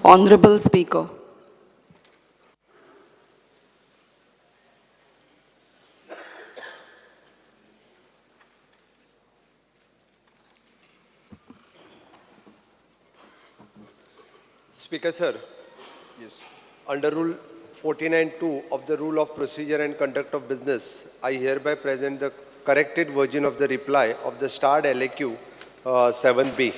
Honorable Speaker. Speaker sir, yes. Under Rule 49(2) of the Rule of Procedure and Conduct of Business, I hereby present the corrected version of the reply of the starred LAQ 7B.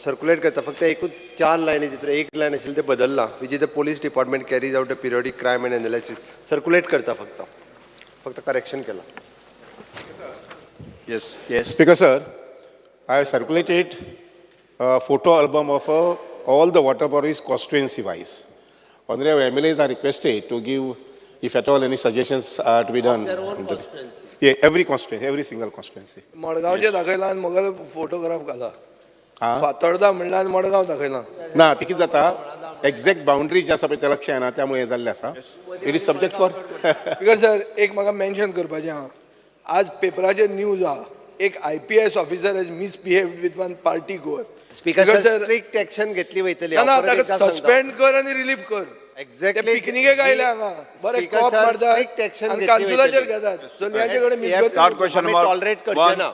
Circulate करता फक्त एकूण 4 लाईनी तिथून एक line असेल ते बदलला which is the police department carries out a periodic crime and analysis. Circulate करता फक्त correction केला. Yes. Speaker sir, I have circulated a photo album of all the water bodies constituency-wise. Honorable MLAs are requested to give, if at all, any suggestions are to be done. Their own constituency. Yeah, every constituency, every single constituency. मडगावचे दाखयला आनी म्हाका photograph घाला. आं? फातोर्डा म्हणला आनी मडगाव दाखयला. ना ती कितें जाता एक्झॅक्ट बाउंड्री जी आसा पळय त्या लक्षांत येना त्यामुळे हें जाल्लें आसा. It is subject for speaker sir एक म्हाका मेन्शन करपाचें आहा. आज पेपराचेर न्यूज आहा एक IPS officer has misbehaved with one party गोअर. Speaker sir, strict action घेतली वयतली. ना ताका सस्पेंड कर आनी रिलीफ कर. Exactly. पिकनिकेक आयले हांगा बरे कॉप strict action मारतात आनी घेतली कांचुलाचेर वयतली. घेतात. चलयांचे कडेन We have मिसगत third question number tolerate करचे ना.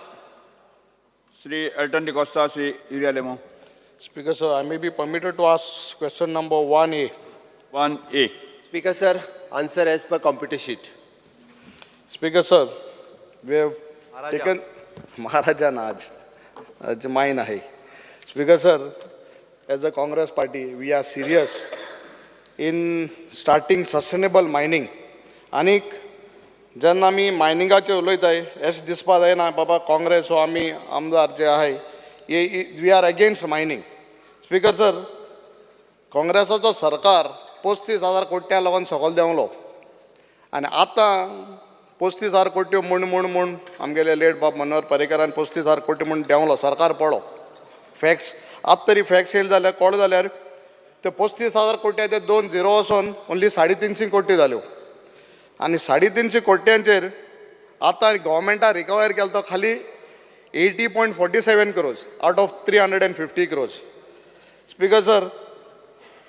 Sri Elton de Costa, Sri Uriah Lemo. Speaker sir, I may be permitted to ask question number 1A. 1A. Speaker sir, answer as per computer sheet. Speaker sir, we have Maharaja. taken Maharaja Naj, mine ahe. Speaker sir, as a Congress party, we are serious in starting sustainable mining. Anik जेन्ना आमी मायनिंगाचे उलयताय अशें दिसपा जायना बाबा काँग्रेस वो आमी आमदार जे आहाय we are against mining. Speaker sir, काँग्रेसाचो सरकार 35,000 कोट्यां लागून सकयल देंवलो आनी आतां 35,000 कोट्यो म्हूण आमगेले लेट बाब मनोहर पर्रीकरान 35,000 कोटी म्हूण देंवलो सरकार पळो. फॅक्ट्स आतां तरी फॅक्ट्स येयले जाल्यार कोण जाल्यार ते 35,000 कोट्या ते 2 झिरो वचोन ओन्ली 350 कोटी जाल्यो आनी 350 कोट्यांचेर आतां गव्हर्मेंटान रिकवर केलो तो खाली 80.47 crores out of 350 crores. Speaker sir,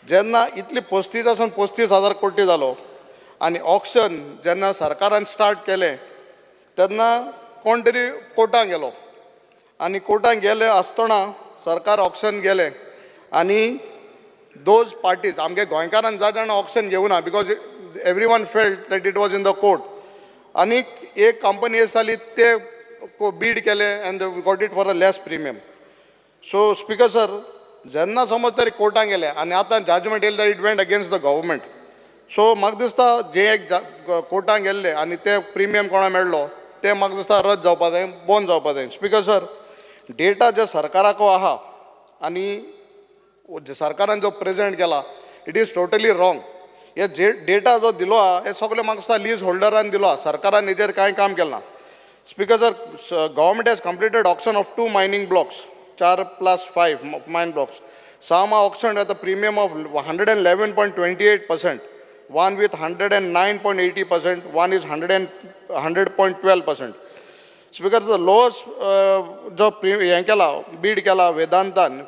जेन्ना इतली 35 आसून 35,000 कोटी जालो आनी ऑक्शन जेन्ना सरकारान स्टार्ट केलें तेन्ना कोण तरी कोर्टान गेलो आनी कोर्टान गेले आसतना सरकार ऑक्शन गेलें आनी दोज पार्टीज आमगे गोंयकारान जाण ऑक्शन घेवना because everyone felt that it was in the court. आणि एक कंपनी आसली ते बीड केले and they got it for a less premium. So speaker sir, जेन्ना समज तरी कोर्टान गेले आनी आतां जजमेंट येयले that it went against the government. So म्हाका दिसता जे एक कोर्टान गेल्ले आनी ते प्रिमियम कोणा मेळ्ळो ते म्हाका दिसता रद्द जावपा जाय, बंद जावपा जाय. स्पीकर सर, डेटा जे सरकाराको आहा आनी सरकारान जो प्रेजेंट केला इट इज टोटली रॉंग. हे जे डेटा जो दिलो हा हे सगळे म्हाका दिसता लीज होल्डरान दिलो हा, सरकारान हेजेर कांय काम केलें ना. Speaker sir, government has completed auction of 2 mining blocks, 4+5 mine blocks. Some are auctioned at a premium of 111.28%, one with 109.80%, one is 100.12%. Speaker, the lowest जो हें केला बीड केला वेदांतान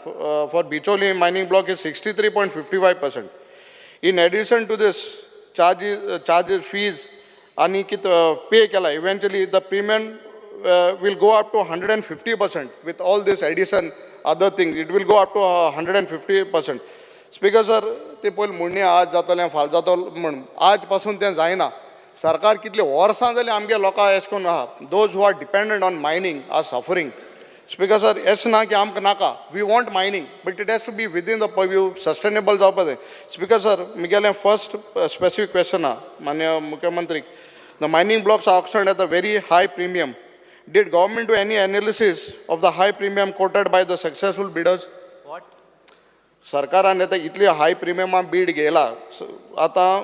for Bicholi mining block is 63.55%. In addition to this, charges, fees, आणि pay केला, eventually the premium will go up to 150% with all this addition, other things. It will go up to 150%. Speaker sir, ते पयलीं म्हणणे आज जातलें फाल जातलो म्हण आज पासून तें जायना. सरकार कितले वर्सां जालीं आमगे लोकां अशें करून आहा. Those who are dependent on mining are suffering. Speaker sir, अशें ना की आमकां नाका. We want mining, but it has to be within the purview, sustainable जावपा जाय. Speaker sir, म्हगेलें first specific question आहा माननीय मुख्यमंत्री. The mining blocks are auctioned at a very high premium. Did government do any analysis of the high premium quoted by the successful bidders? What? सरकारान आतां इतली हाय प्रिमियमान बीड घेयला आतां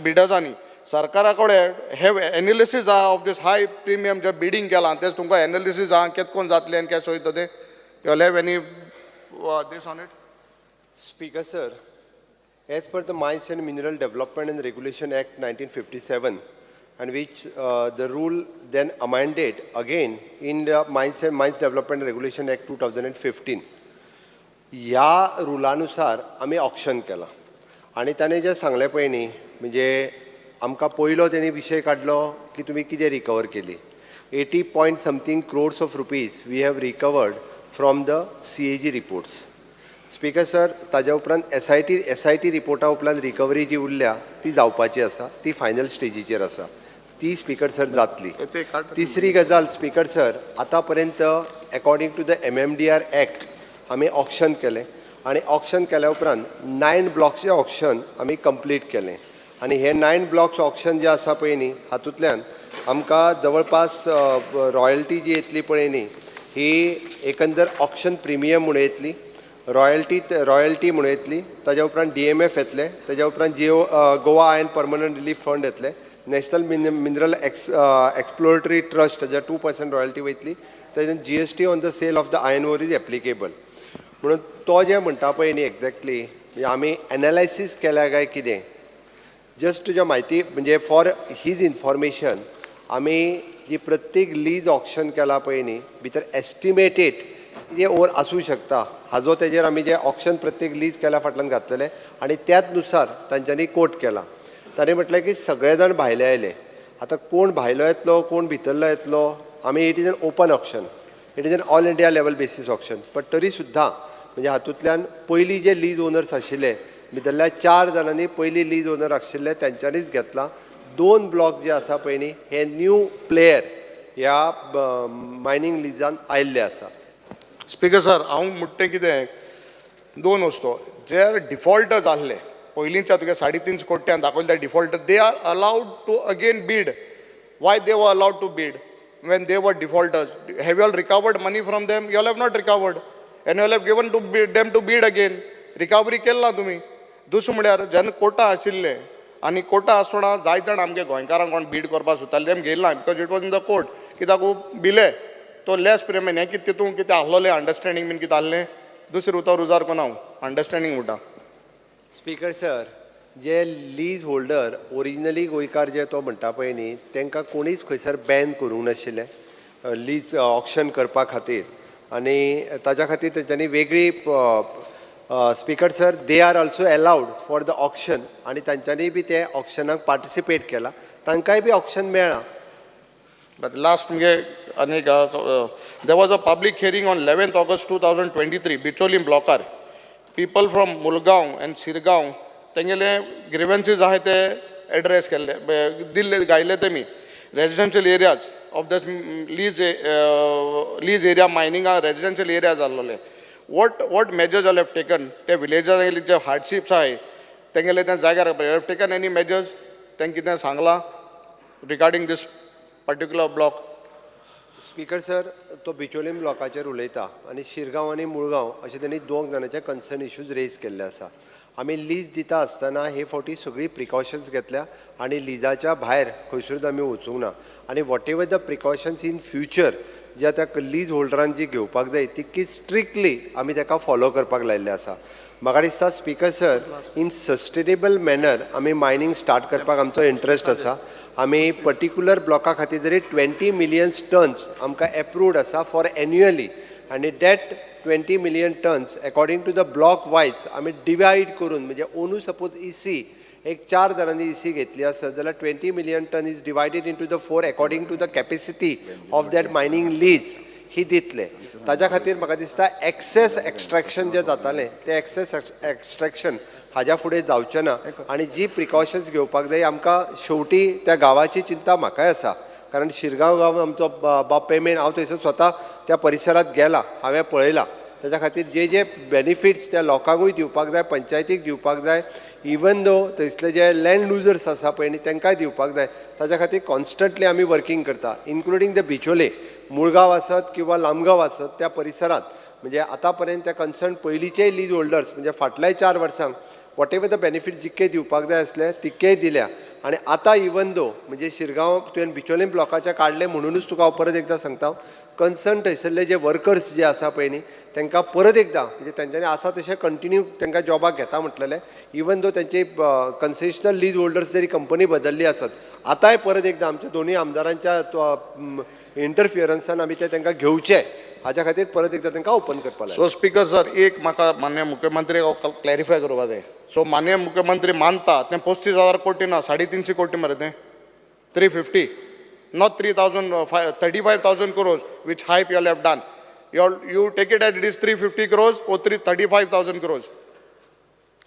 बिडर्सांनी सरकारा कडेन हॅव एनालिसीस आहा ऑफ दीस हाय प्रिमियम जे bidding केलां तेच तुमकां एनालिसीस आहा केत कोन जातलें आनी केशें वयता तें you have any these on it? Speaker sir, as per the Mines and Mineral Development and Regulation Act 1957, and which the rule then amended again in the Mines Development and Regulation Act 2015. ह्या रुलानुसार आमी auction केलां आनी ताणें जें सांगलें पळय न्ही म्हणजे आमकां पयलो तेणी विशय काडलो की तुमी कितें रिकवर केली 80 point something crores of rupees we have recovered from the CAG reports. Speaker sir, ताज्या उपरांत SIT रिपोर्टा उपरांत रिकवरी जी उरल्या ती जावपाची आसा, ती फायनल स्टेजीचेर आसा, ती स्पीकर सर जातली. तिसरी गजाल स्पीकर सर, आतां पर्यंत according to the MMDR act आमी ऑक्शन केलें आनी ऑक्शन केल्या उपरांत 9 ब्लॉक्सचें ऑक्शन आमी कंप्लीट केलें आनी हे 9 ब्लॉक्स ऑक्शन जे आसा पळय न्ही हातूंतल्यान आमकां जवळपास रॉयल्टी जी येतली पळय न्ही ही एकंदर ऑक्शन प्रिमियम म्हणून येतली, रॉयल्टी म्हणून येतली, ताज्या उपरांत DMF येतले, ताज्या उपरांत Goa iron permanent relief fund येतले, नॅशनल मिनरल एक्सप्लोरेटरी ट्रस्ट ताज्या 2% रॉयल्टी वयतली, ताज्यान GST on the sale of the iron ore is applicable. म्हणून तो जें म्हणटा पळय न्ही एक्झॅक्टली म्हणजे आमी एनालायसीस केल्या काय कितें, जस्ट तुज्या म्हायती म्हणजे फॉर हीज इन्फॉर्मेशन आमी जी प्रत्येक लीज ऑक्शन केला पळय न्ही भितर एस्टिमेटेड कितें ओर आसूं शकता हाजो तेजेर आमी जे ऑक्शन प्रत्येक लीज केल्या फाटल्यान घातलेले आनी त्याच नुसार तांच्यांनी कोट केला. ताणें म्हटलें की सगळे जाण भायले आयले, आतां कोण भायलो येतलो कोण भितरलो येतलो, आमी it is an open auction, it is N all India level basis auction, but तरी सुद्दां म्हणजे हातूंतल्यान पयलीं जे लीज ओनर्स आशिल्ले भितरल्या 4 जाणांनी पयलीं लीज ओनर आशिल्ले तेंच्यांनीच घेतला. 2 ब्लॉक जे आसा पळय न्ही हे न्यू प्लेयर ह्या मायनींग लिजान आयिल्ले आसा. स्पीकर सर, हांव म्हणटें कितें 2 वस्तू जे डिफॉल्टर जाल्ले पयलींच्या तुगे 3.5 कोट्यान दाखयले ते defaulter they are allowed to again bid. Why they were allowed to bid when they were defaulters? Have you all recovered money from them? You all have not recovered and you all have given to them to bid again. Recovery केली ना तुमी. दुसरें म्हळ्यार जेन्ना Carta आशिल्ले आनी Carta आसतना जाय जाण आमगे गोंयकारांक कोण बीड करपाक सोदताले तेम गेले ना because it was in the court. कित्याक बिले तो लेस पेमेंट हें कितें तितून कितें आसलोलें अंडरस्टँडींग बीन कितें आहलें दुसरें उतर उजार कोण हांव अंडरस्टँडींग म्हणटा. स्पीकर सर, जे लीज होल्डर ओरिजिनली गोंयकार जे तो म्हणटा पळय न्ही तांकां कोणीच खंयसर बॅन करूंक नाशिल्लें लीज ऑक्शन करपा खातीर आनी ताज्या खातीर तेंच्यांनी वेगळी speaker sir they are also allowed for the auction आनी तांच्यांनी बी ते ऑक्शनाक पार्टिसिपेट केला, तांकांय बी ऑक्शन मेळ्ळां. But last there was a public hearing on 11th August 2023, Bicholim Blockar. People from Mulgaon and Sirgaon, तेंगेले grievances आहे ते address केले दिल्ले गायले तेमी residential areas of this lease area mining are residential areas जाल्लोले. What measures all have taken? ते villages जे hardships आहे तेंगेले त्या जाग्यार you have taken any measures? तें कितें सांगला regarding this particular block? Speaker sir, तो बिचोलीम ब्लॉकाचेर उलयता आनी शिरगांव आनी मुळगांव अशे तेणी 2 जाणांचे कन्सर्न इश्यूज रेज केल्ले आसा. आमी लीज दिता आसतना हे फावटी सगळी प्रिकॉशन्स घेतल्या आनी लिजाच्या भायर खंयसरूच आमी वचूंक ना आनी what ever the precautions in future जे आतां लीज होल्डरान जी घेवपाक जाय तितकी स्ट्रिक्टली आमी ताका फॉलो करपाक लायिल्ले आसा. म्हाका दिसता speaker sir in sustainable manner आमी मायनींग स्टार्ट करपाक आमचो इंट्रस्ट आसा. आमी पर्टिक्युलर ब्लॉका खातीर जरी 20 मिलियन टन्स आमकां एप्रूव्ड आसा फॉर एन्युअली आनी that 20 million tons according to the block wise आमी डिवायड करून म्हणजे ओनू सपोज EC एक 4 जाणांनी EC घेतली आसत जाल्यार 20 million ton is divided into the 4 according to the capacity of that mining lease ही दितले. ताज्या खातीर म्हाका दिसता एक्सेस एक्स्ट्रॅक्शन जें जातालें तें एक्सेस एक्स्ट्रॅक्शन हाज्या फुडें जावचें ना आनी जी प्रिकॉशन्स घेवपाक जाय आमकां शेवटी त्या गांवाची चिंता म्हाकाय आसा कारण शिरगांव गांव आमचो बाप पेमेंट हांव थंयसर स्वता त्या परिसरांत गेला, हांवें पळयलां. ताच्या खातीर जे बेनिफिट्स त्या लोकांकूय दिवपाक जाय, पंचायतीक दिवपाक जाय, इवन दो थंयसले जे लँड लुजर्स आसा पळय न्ही तांकांय दिवपाक जाय. ताच्या खातीर कॉन्स्टंटली आमी वर्किंग करता इन्क्लुडींग द बिचोले मुळगांव आसत किंवा लामगांव आसत त्या परिसरांत म्हणजे आतां पर्यंत त्या कन्सर्न पयलींचेय लीज होल्डर्स म्हणजे फाटल्या 4 वर्सांक वॉट एवर द बेनिफीट जितके दिवपाक जाय आसले तितकेय दिल्या आनी आतां इवन दो म्हणजे शिरगांव तुवें बिचोलीम ब्लॉकाचे काडले म्हणूनच तुका हांव परत एकदां सांगता कन्सर्न थंयसरले जे वर्कर्स जे आसा पळय न्ही तांकां परत एकदां म्हणजे तेंच्यांनी आसा तशें कंटिन्यू तांकां जॉबाक घेता म्हटलेलें इवन दो तेंचे कन्सेशनल लीज होल्डर्स जरी कंपनी बदलली आसत आतांय परत एकदां आमच्या दोनूय आमदारांच्या इंटरफियरन्सान आमी ते तांकां घेवचे हाच्या खातीर परत एकदा तांकां ओपन करपा लायला. सो स्पीकर सर एक म्हाका मान्य मुख्यमंत्री क्लॅरिफाय करपा जाय. सो मान्य मुख्यमंत्री मानता तें 35,000 कोटी ना 350 कोटी मरे तें 350 not 35,000 crores which hype you all have done. You take it as it is 350 crores or 35,000 crores.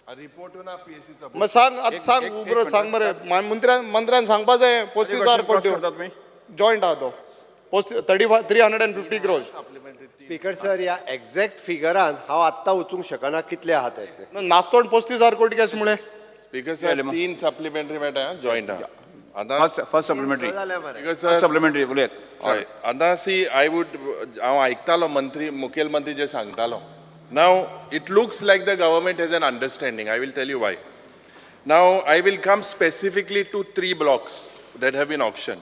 Report ना पीएससीचा मग सांग आता सांग उग्र सांग मरे मंत्र्यान सांगपा जाय 35,000 कोटी करता तुम्ही जॉईंट आहा तो 350 crores. स्पीकर सर ह्या एक्झॅक्ट फिगरान हांव आत्तां वचूंक शकना कितले आहा ते. नास्तोंड 35,000 कोटी कशें मुळे स्पीकर सर 3 सप्लिमेंटरी मेळटा जॉईंट आहा फर्स्ट सप्लिमेंटरी जालें मरे. स्पीकर फर्स्ट सर सप्लिमेंटरी उलयत. हय आतां सी हांव आयकतालो मुखेलमंत्री जे सांगतालो. Now it looks like the government has an understanding. I will tell you why. Now I will come specifically to 3 blocks that have been auctioned.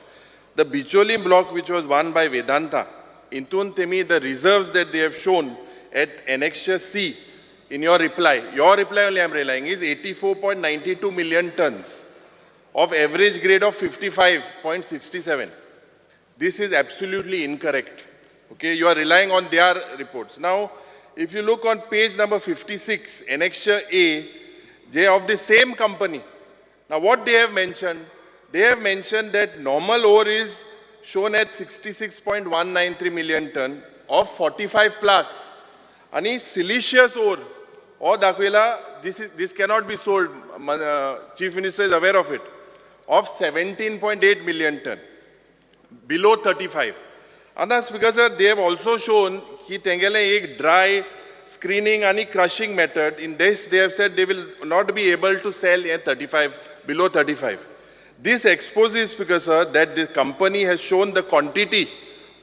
The Bicholi block, which was won by Vedanta, intun temi the reserves that they have shown at Annexure C in your reply only I'm relying, is 84.92 million tons of average grade of 55.67. This is absolutely incorrect. Okay, you are relying on their reports. Now, if you look on page number 56, Annexure A, they of the same company. Now, what they have mentioned? They have mentioned that normal ore is shown at 66.193 million ton of 45 plus. And silicious ore, or dakwela, this cannot be sold. Chief Minister is aware of it. Of 17.8 million ton, below 35. And that's because they have also shown that tengele ek dry screening and crushing method. In this, they have said they will not be able to sell at 35, below 35. This exposes, because that the company has shown the quantity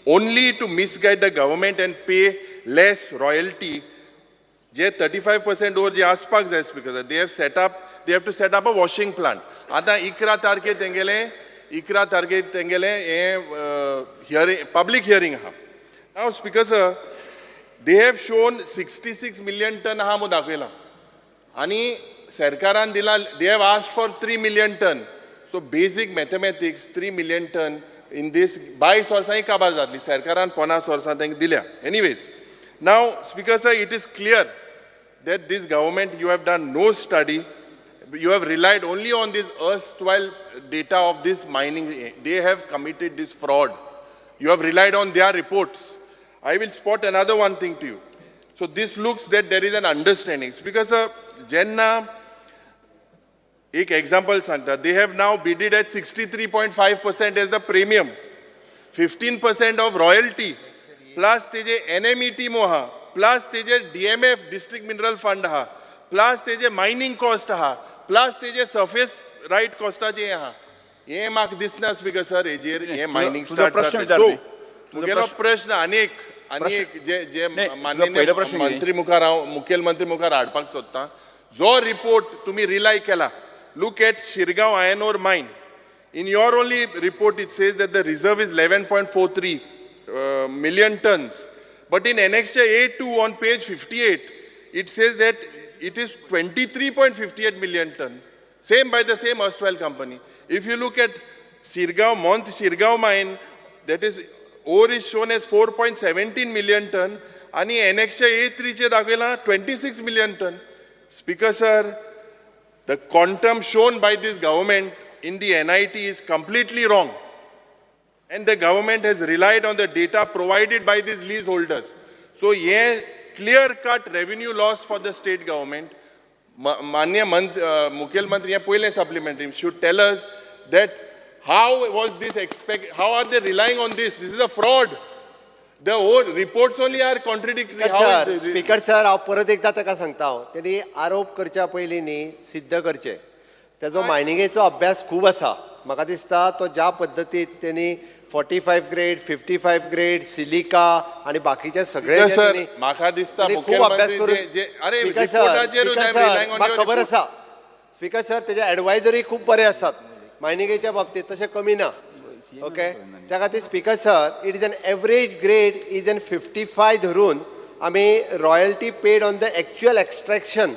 only to misguide the government and pay less royalty. जे 35% ore जे आसपाक जाय, because they have to set up a washing plant. आता 11 तारखे तेंगेले hearing, public hearing आहा. Now, speaker sir, they have shown 66 million ton आहा मो दाखयला. आणि सरकारान दिला, they have asked for 3 million ton. So basic mathematics, 3 million ton in this, by sources काबार जातली. सरकारान 50 sources तांकां दिल्या. Anyways, now, Speaker sir, it is clear that this government, you have done no study. You have relied only on this erstwhile data of this mining. They have committed this fraud. You have relied on their reports. I will spot another one thing to you. So this looks that there is an understanding. Because Jenna, एक example सांगता, they have now bidded at 63.5% as the premium, 15% of royalty, plus तेजे NMET मोहा, plus तेजे DMF district mineral fund हा, plus तेजे mining cost हा, plus तेजे surface right cost जे हा. ये मार्क दिसना स्पीकर सर हे मायनिंग स्टार्ट प्रश्न सो विचारले. तुगेलो प्रश्न अनेक जे नाही, माननीय पहिला प्रश्न कितें? मंत्री मुखार हांव मुखेलमंत्री मुखार हाडपाक सोदतां. जो रिपोर्ट तुम्ही रिलाय केला, look at Shirgaon iron ore mine. In your only report, it says that the reserve is 11.43 million tons. But in Annexure A2 on page 58, it says that it is 23.58 million ton. Same by the same erstwhile company. If you look at Shirgaon mine, that is ore is shown as 4.17 million ton. And in Annexure A3 चे दाखवेला 26 million ton. Speaker sir, the quantum shown by this government in the NIT is completely wrong. And the government has relied on the data provided by these leaseholders. So, yeah, clear-cut revenue loss for the state government. Manya Mukhel Mantri Poile supplementary should tell us that how was this how are they relying on this? This is a fraud. The whole reports only are contradictory. How is this? Speaker sir हांव परत एकदा ताका सांगता हांव तेणी आरोप करच्या पयलीं न्ही सिद्ध करचे. तेजो मायनिंगेचो अभ्यास खूब आसा. म्हाका दिसता तो ज्या पद्दतीन तेणी 45 ग्रेड, 55 ग्रेड, सिलिका आणि बाकीचे सगळे सर म्हाका दिसता खूब अभ्यास करून अरे स्पीकर सर म्हाका खबर आसा. स्पीकर सर तेजे एडवायजरी खूब बरे आसात मायनिंगेच्या बाबतींत, तशें कमी ना. ओके, त्या खातीर speaker sir it is an average grade is an 55 धरून आमी royalty paid on the actual extraction.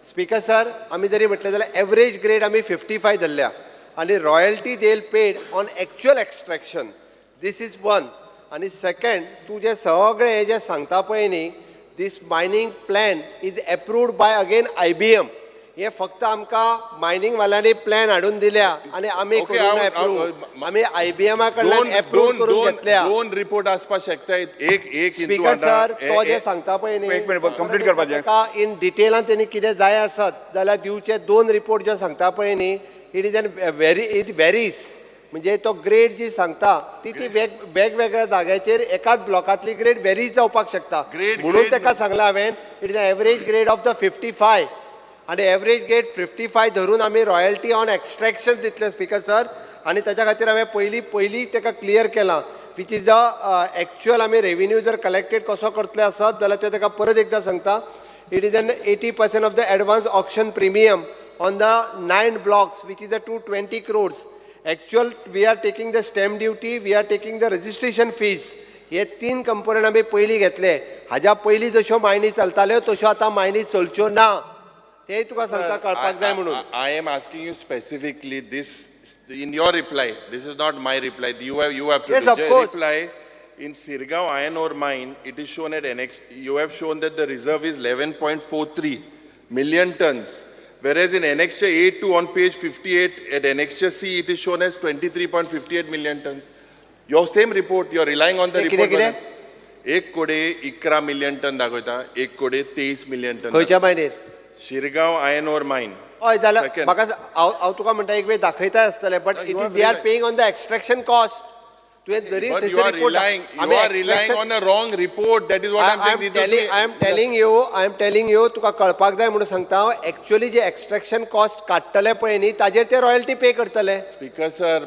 Speaker sir आमी जरी म्हटलें जाल्यार एवरेज ग्रेड आमी 55 धरल्या आनी royalty they will paid on actual extraction. This is one. आनी सेकंड तूं जे सगळे हे जे सांगता पळय न्ही this mining plan is approved by again IBM. हे फक्त आमकां मायनींग वाल्यांनी प्लॅन हाडून दिल्या आनी आमी Okay, करून हांव- एप्रूव्ह आमी IBM कडल्यान एप्रूव्ह करून घेतल्या. दोन रिपोर्ट आसपाक शकताय एक स्पीकर सर तो जे सांगता पळय एक मिनिट, complete न्ही करपाचें. ताका इन डिटेलान तेणी कितें जाय आसत जाल्यार दिवचे दोन रिपोर्ट जे सांगता पळय न्ही इट इज इट वेरीज म्हणजे तो ग्रेड जी सांगता ती वेगवेगळ्या जाग्याचेर एकाच ब्लॉकातली ग्रेड वेरीज जावपाक शकता Grade- म्हणून grade- ताका सांगला हांवें it is average grade of the 55 आनी एवरेज ग्रेड 55 धरून आमी रॉयल्टी ऑन एक्स्ट्रॅक्शन दितले स्पीकर सर आनी ताच्या खातीर हांवें पयलीं ताका क्लियर केलां विच इज द एक्चुअल आमी रेविन्यू जर कलेक्टेड कसो करतले आसत जाल्यार ते ताका परत एकदां सांगता it is N 80% of the advance auction premium on the 9 blocks which is the 220 crores. Actual we are taking the stamp duty, we are taking the registration fees. हे तीन कंपोनंट आमी पयलीं घेतले हाज्या पयलीं जश्यो मायनी चलताल्यो तश्यो आतां मायनी चलच्यो ना तेय तुका सांगता कळपाक जाय म्हणून. I am asking you specifically this in your reply. This is not my reply. You have to Yes, do of the course. reply. In Sirgaon iron ore mine, it is shown at annex. You have shown that the reserve is 11.43 million tons, whereas in annexure A2 on page 58 at annexure C, it is shown as 23.58 million tons. Your same report, you are relying on the कितें report. कितें? 1.11 million ton दाखयता, 1.23 million ton. खंयच्या मायनीर Shirgaon iron ore mine. हय जाल्यार Second. म्हाका हांव तुका म्हणटा एक वेळ दाखयताय आसतलें but it you is are they are rely- paying on the extraction cost तुवें जरी But you थंयसर are report relying on a wrong report. That is what I'm saying. I am telling you तुका कळपाक जाय म्हणून सांगता हांव actually जे extraction cost काडटले पळय न्ही ताजेर ते रॉयल्टी पे करतले. Speaker sir,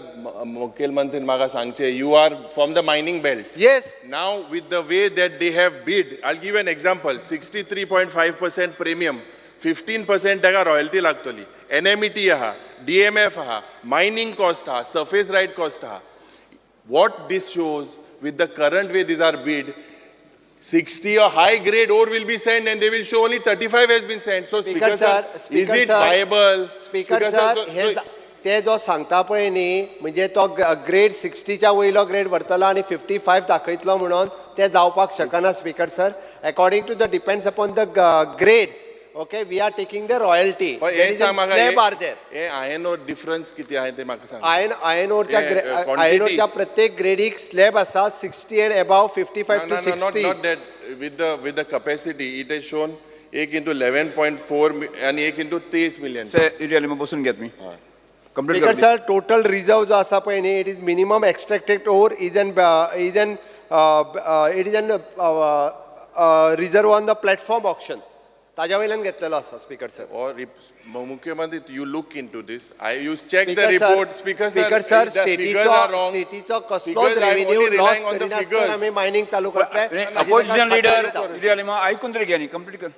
मुखेलमंत्रीन म्हाका सांगचे, you are from the mining belt. Yes Now with the way that they have bid, I'll give you an example. 63.5% premium, 15% ताका royalty लागतली. NMET आहा, DMF आहा, mining cost आहा, surface right cost आहा. What this shows, with the current way these are bid, 60 or high grade ore will be sent and they will show only 35 has been sent. So Speaker sir, is it viable? Speaker sir हे ते जो सांगता पळय न्ही म्हणजे तो grade 60च्या वयलो grade व्हरतलो आनी 55 दाखयतलो म्हणून ते जावपाक शकना speaker sir. According to the depends upon the grade okay we are taking the royalty हे सांग म्हाका, स्लॅब आर देर. हे iron ore difference किती आहे ते म्हाका सांग. आयन ओरच्या quantity. आयन ओरच्या प्रत्येक ग्रेडीक स्लॅब आसा 60 and above 55 No, to no, not 60. that. With the capacity, it has shown 1 into 11.4 and 1 into 30 million. Area बसून घेत मी कंप्लीट स्पीकर कर सर टोटल रिझर्व जो आसा पळय न्ही it is minimum extracted or is an reserve on the platform option ताज्या वयल्यान घेतलेलो आसा speaker sir. Or Mukhyamantri, you look into this. You check the Speaker sir, report. Speaker sir, Speaker sir, the figures are wrong. स्टेटीचो कसलोच Figures are revenue only loss relying on the करिनासतना figures. आमी mining चालू करतले. Opposition leader area ऐकून तरी घ्या न्ही complete कर.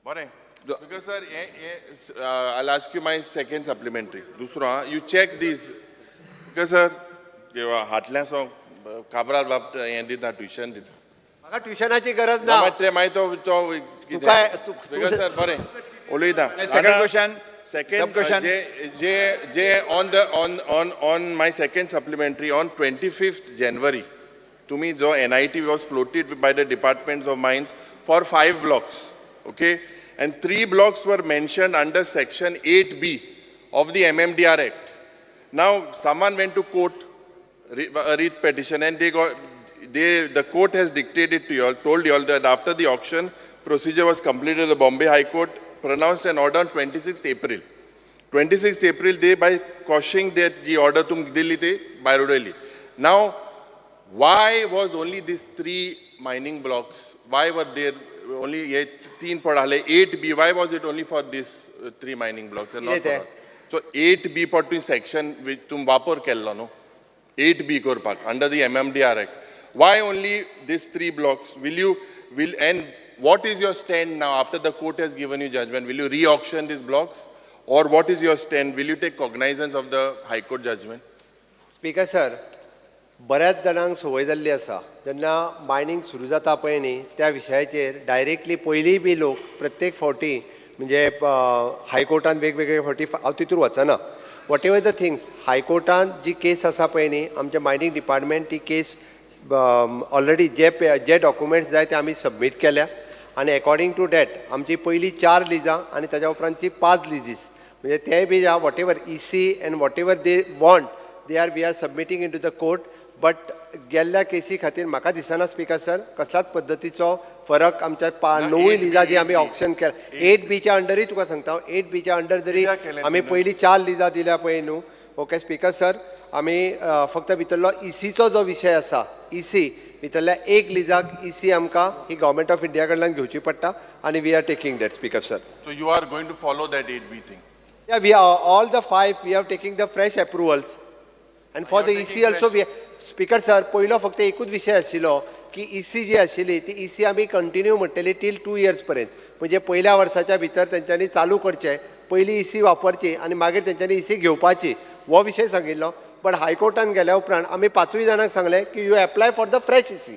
Bore. Because sir, I'll ask you my second supplementary. Dusra, you check this. Because sir, जेव्हा हाटल्यासो काबराल बाप हें दिता ट्युशन दिता. म्हाका ट्युशनाची गरज ना. मागीर तो Speaker sir, बरें उलयता. Second question. Second Sub-question. on my second supplementary on 25th January, to me, the NIT was floated by the departments of mines for 5 blocks, okay, and 3 blocks were mentioned under section 8B of the MMDR Act. Now, someone went to court, a writ petition, and the court has dictated to you all, told you all that after the auction procedure was completed, the Bombay High Court pronounced an order on 26th April. 26th April, they by quashing that the order tum dili te by rodeli. Now, why was only these 3 mining blocks? Why were there only 3 padhale 8B? Why was it only for these 3 mining blocks and not for all? So 8B पट्टी section which tum vapor kello no. 8B korpak under the MMDR Act. Why only these 3 blocks? And what is your stand now after the court has given you judgment? Will you re-auction these blocks? Or what is your stand? Will you take cognizance of the High Court judgment? Speaker sir बऱ्याच जाणांक संवय जाल्ली आसा जेन्ना mining सुरू जाता पळय न्ही त्या विशयाचेर डायरेक्टली पयलीं बी लोक प्रत्येक फावटी म्हणजे हायकोर्टान वेगवेगळे फावटी हांव तितूर वचना वॉट एवर द थिंग्स हायकोर्टान जी केस आसा पळय न्ही आमचे मायनिंग डिपार्टमेंट ती केस ऑलरेडी जे डॉक्युमेंट्स जाय ते आमी सबमीट केल्या आनी अकॉर्डिंग टू डॅट आमची पयली 4 लिजां आनी ताच्या उपरांतची 5 लिजीस म्हणजे तेय be whatever EC and whatever they want we are submitting in to the court but गेल्ल्या केसी खातीर म्हाका दिसना स्पिकर सर कसल्याच पद्दतीचो फरक आमच्या 9 लिजां जी आमी ऑप्शन केल्या 8B अंडरय तुका सांगता 8B अंडर जरी आमी पयली 4 लिजां दिल्या पळय न्हू ओके स्पिकर सर आमी फक्त भितरलो ECचो जो विशय आसा EC भितरल्या 1 लिजाक EC आमकां ही गव्हर्मेंट ऑफ इंडिया कडल्यान घेवची पडटा आनी we are taking that speaker sir. So you are going to follow that 8B thing. Yeah, we are all the 5 we are taking the fresh approvals and for the EC also we speaker sir पयलो फक्त एकूच विशय आशिल्लो की EC जी आशिल्ली ती EC आमी continue म्हणटली टील 2 years पर्यंत म्हणजे पयल्या वर्साच्या भितर तेंच्यांनी चालू करचें पयली EC वापरची आनी मागीर तेंच्यांनी EC घेवपाची हो विशय सांगिल्लो बट हायकोर्टान गेल्या उपरांत आमी 5 जाणांक सांगलें की you apply for the fresh EC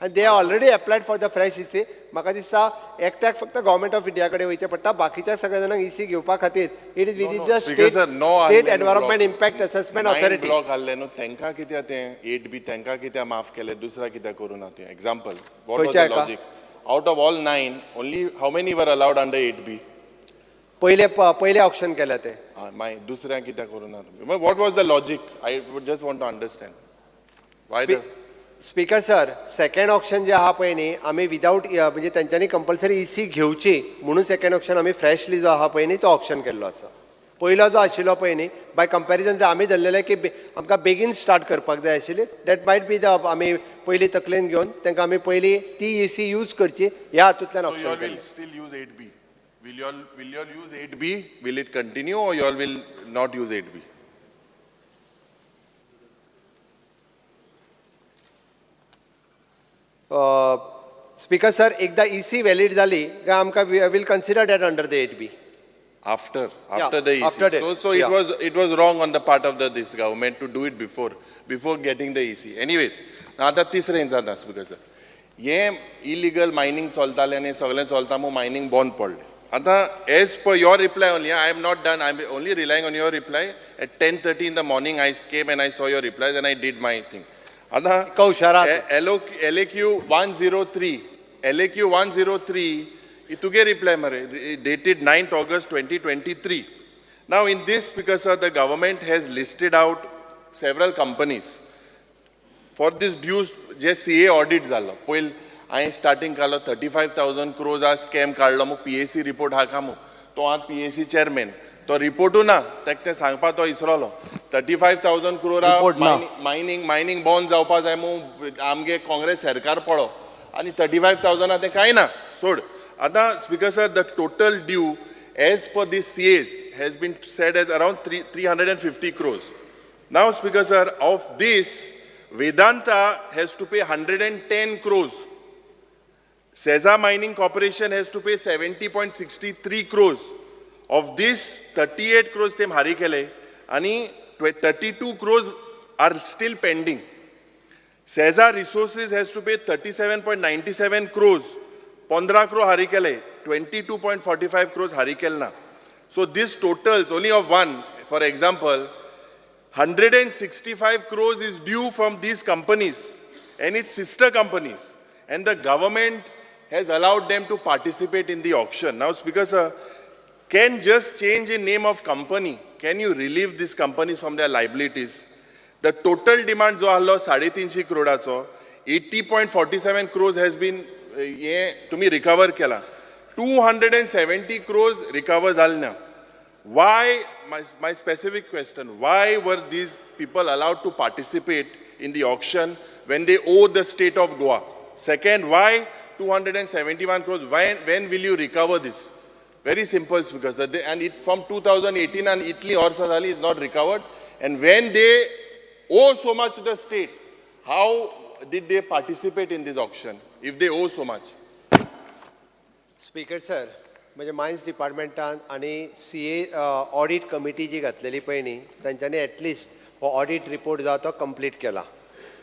आनी they already applied for the fresh EC म्हाका दिसता एकट्याक फक्त गव्हर्मेंट ऑफ इंडिया कडेन वयचें पडटा बाकीच्या सगळ्या जाणांक EC घेवपा खातीर it is with the Speaker sir, no state admin environment block. Impact assessment 9 authority block हाडले न्हू तांकां कित्याक तें 8B तांकां कित्याक माफ केलें दुसऱ्या कित्याक करूं ना तें एक्झाम्पल वॉट वॉज खंयच्या द हाका? Logic out of all 9 only how many were allowed under 8B पहिले ऑप्शन केल्या ते माय दुसऱ्या कित्याक करूं ना तुमी what was the logic I would just want to understand why the speaker sir second option जे आहा पळय न्ही आमी विदाउट म्हणजे तेंच्यांनी कंपल्सरी EC घेवची म्हणून सेकंड ऑप्शन आमी फ्रेशली जो आहा पळय न्ही तो ऑप्शन केल्लो आसा पयलो जो आशिल्लो पळय न्ही बाय कंपॅरिजन जो आमी धरलेले की आमकां बेगीन स्टार्ट करपाक जाय आशिल्ली दॅट मायट बी द आमी पयली तकलेन घेवन तांकां आमी पयली ती EC यूज करची ह्या हातूंतल्यान So you ऑप्शन all केलें will still use 8B. Will you all use 8B? Will it continue or you all will not use 8B? Speaker sir एकदा EC वॅलीड जाली काय आमकां will consider that under the 8B. After Yeah, the EC. after that. So Yeah. it was wrong on the part of this government to do it before getting the EC. Anyways, आता तिसरें जाता speaker sir हे illegal mining चलतालें आनी सगळें चलता मग mining बंद पडलें आतां as per your reply only I am not done I am only relying on your reply at 10:30 in the morning I came and I saw your replies and I did my thing. आतां कौशारात LAQ 103 it took a reply mare dated 9th August 2023. Now in this because the government has listed out several companies for this dues जे CA audit जालो पयल हांवें starting काडलो 35,000 crores आ scam काडलो मग PAC report हा का मग तो आज PAC चेअरमॅन तो रिपोर्टू ना ताका तें सांगपा तो इसरलो 35,000 crores मायनिंग बंद जावपा जाय मग आमगे काँग्रेस सरकार पळो आनी 35,000 तें कांय ना सोड आतां speaker sir the total due as per this CAs has been said as around 350 crores. Now speaker sir of this Vedanta has to pay 110 crores. Seza Mining Corporation has to pay 70.63 crores. Of this, 38 crores them hari kele, and 32 crores are still pending. Seza Resources has to pay 37.97 crores. 15 crore hari kele, 22.45 crores hari kelna. So this totals only of one, for example, 165 crores is due from these companies and its sister companies, and the government has allowed them to participate in the auction. Now, Speaker sir, can just change in name of company, can you relieve these companies from their liabilities? The total demand जो आलो 350 crores, 80.47 crores has been तुम्ही recover केला. 270 crores recover Jalna. Why, my specific question, why were these people allowed to participate in the auction when they owe the state of Goa? Second, why 271 crores? When will you recover this? Very simple, because from 2018 and Italy or Sadali is not recovered. And when they owe so much to the state, how did they participate in this auction if they owe so much? Speaker sir म्हणजे mines डिपार्टमेंटान आणि CA audit committee जी घातलेली पळय न्ही तांच्यांनी at least हो audit report जो तो complete केला.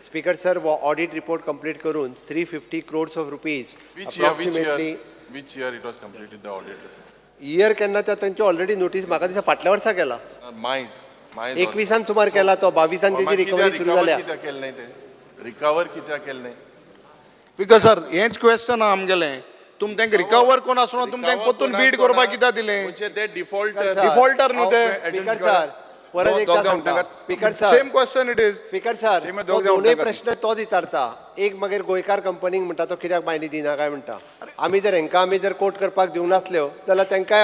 स्पीकर सर हो ऑडिट रिपोर्ट कंप्लीट करून 350 crores of rupees Which year it was completed, the audit? Year केन्ना त्या तांची ऑलरेडी नोटीस म्हाका दिसता फाटल्या वर्सा केला. Mines. माय 21 सुमार केला तो 22 त्याची रिकवरी सुरू जाल्या कित्याक केलें नाही ते रिकवर कित्याक केलें नाही बिकॉज सर हेच क्वेश्चन आमगेलें तुम तांकां रिकवर कोण आसलो तुम तांकां परतून बीड करपाक कित्याक दिलें म्हणजे ते डिफॉल्टर डिफॉल्टर न्हू ते स्पीकर सर परत एकदा सांगता speaker sir same question it is speaker sir Same तो दोग जावन दोनूय ताका. प्रश्न तो विचारता एक मागीर गोंयकार कंपनीक म्हणटा तो कित्याक मायनी दिना काय म्हणटा आमी जर कोर्ट करपाक दिवं नासल्यो जाल्यार तांकां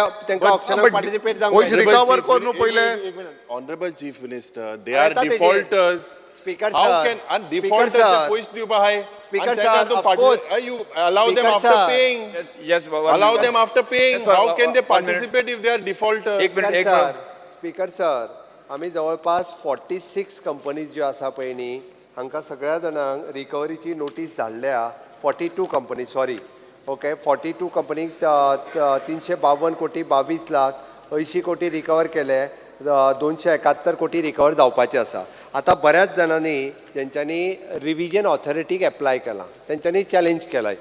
ऑप्शनाक पार्टिसिपेट जावंक पयशे जाय. recover कर न्हू पहिले. ऑनरेबल चीफ मिनिस्टर दे अरे आर आता तेजे- defaulters Speaker how sir, can आणि Speaker डिफॉल्टर्स sir, पयशे दिवपा हाय Speaker sir, of course. you allow them Speaker after sir. paying Yes, allow them after paying Yes, sir. how can they 1 minute. participate if they are defaulters एक minute, speaker एक sir speaker sir आमी जवळपास 46 companies ज्यो आसा पळय न्ही हांकां सगळ्या जाणांक रिकवरीची नोटीस धाडल्या 42 कंपनी सॉरी ओके 42 कंपनीक 352 कोटी 22 लाख 80 कोटी रिकवर केले 271 कोटी रिकवर जावपाचे आसा आतां बऱ्याच जाणांनी जेंच्यांनी रिविजन ऑथॉरिटीक एप्लाय केला तेंच्यांनी चॅलेंज केलाय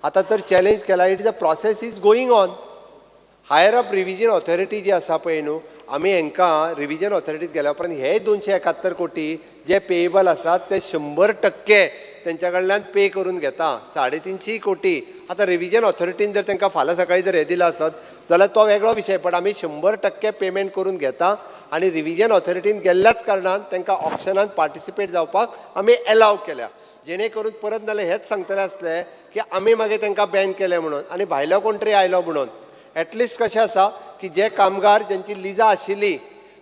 आतां तर चॅलेंज केला it is a process is going on higher up revision authority जी आसा पळय न्हू आमी हांकां रिविजन ऑथॉरिटीत गेल्या उपरांत हे 271 कोटी जे पेएबल आसात ते 100% तेंच्या कडल्यान पे करून घेता 350 कोटी आतां रिविजन ऑथॉरिटीन जर तांकां फाल्यां सकाळीं जर हे दिलं आसत जाल्यार तो वेगळो विशय पण आमी 100% पेमेंट करून घेता आनी रिविजन ऑथॉरिटीन गेल्ल्याच कारणान तांकां ऑप्शनान पार्टिसिपेट जावपाक आमी एलाव केल्या जेणे करून परत नाल्यार हेच सांगतले आसले की आमी मागीर तांकां बॅन केलें म्हणून आनी भायलो कोण तरी आयलो म्हणून एटलिस्ट कशें आसा की जे कामगार ज्यांची लिजा आशिल्ली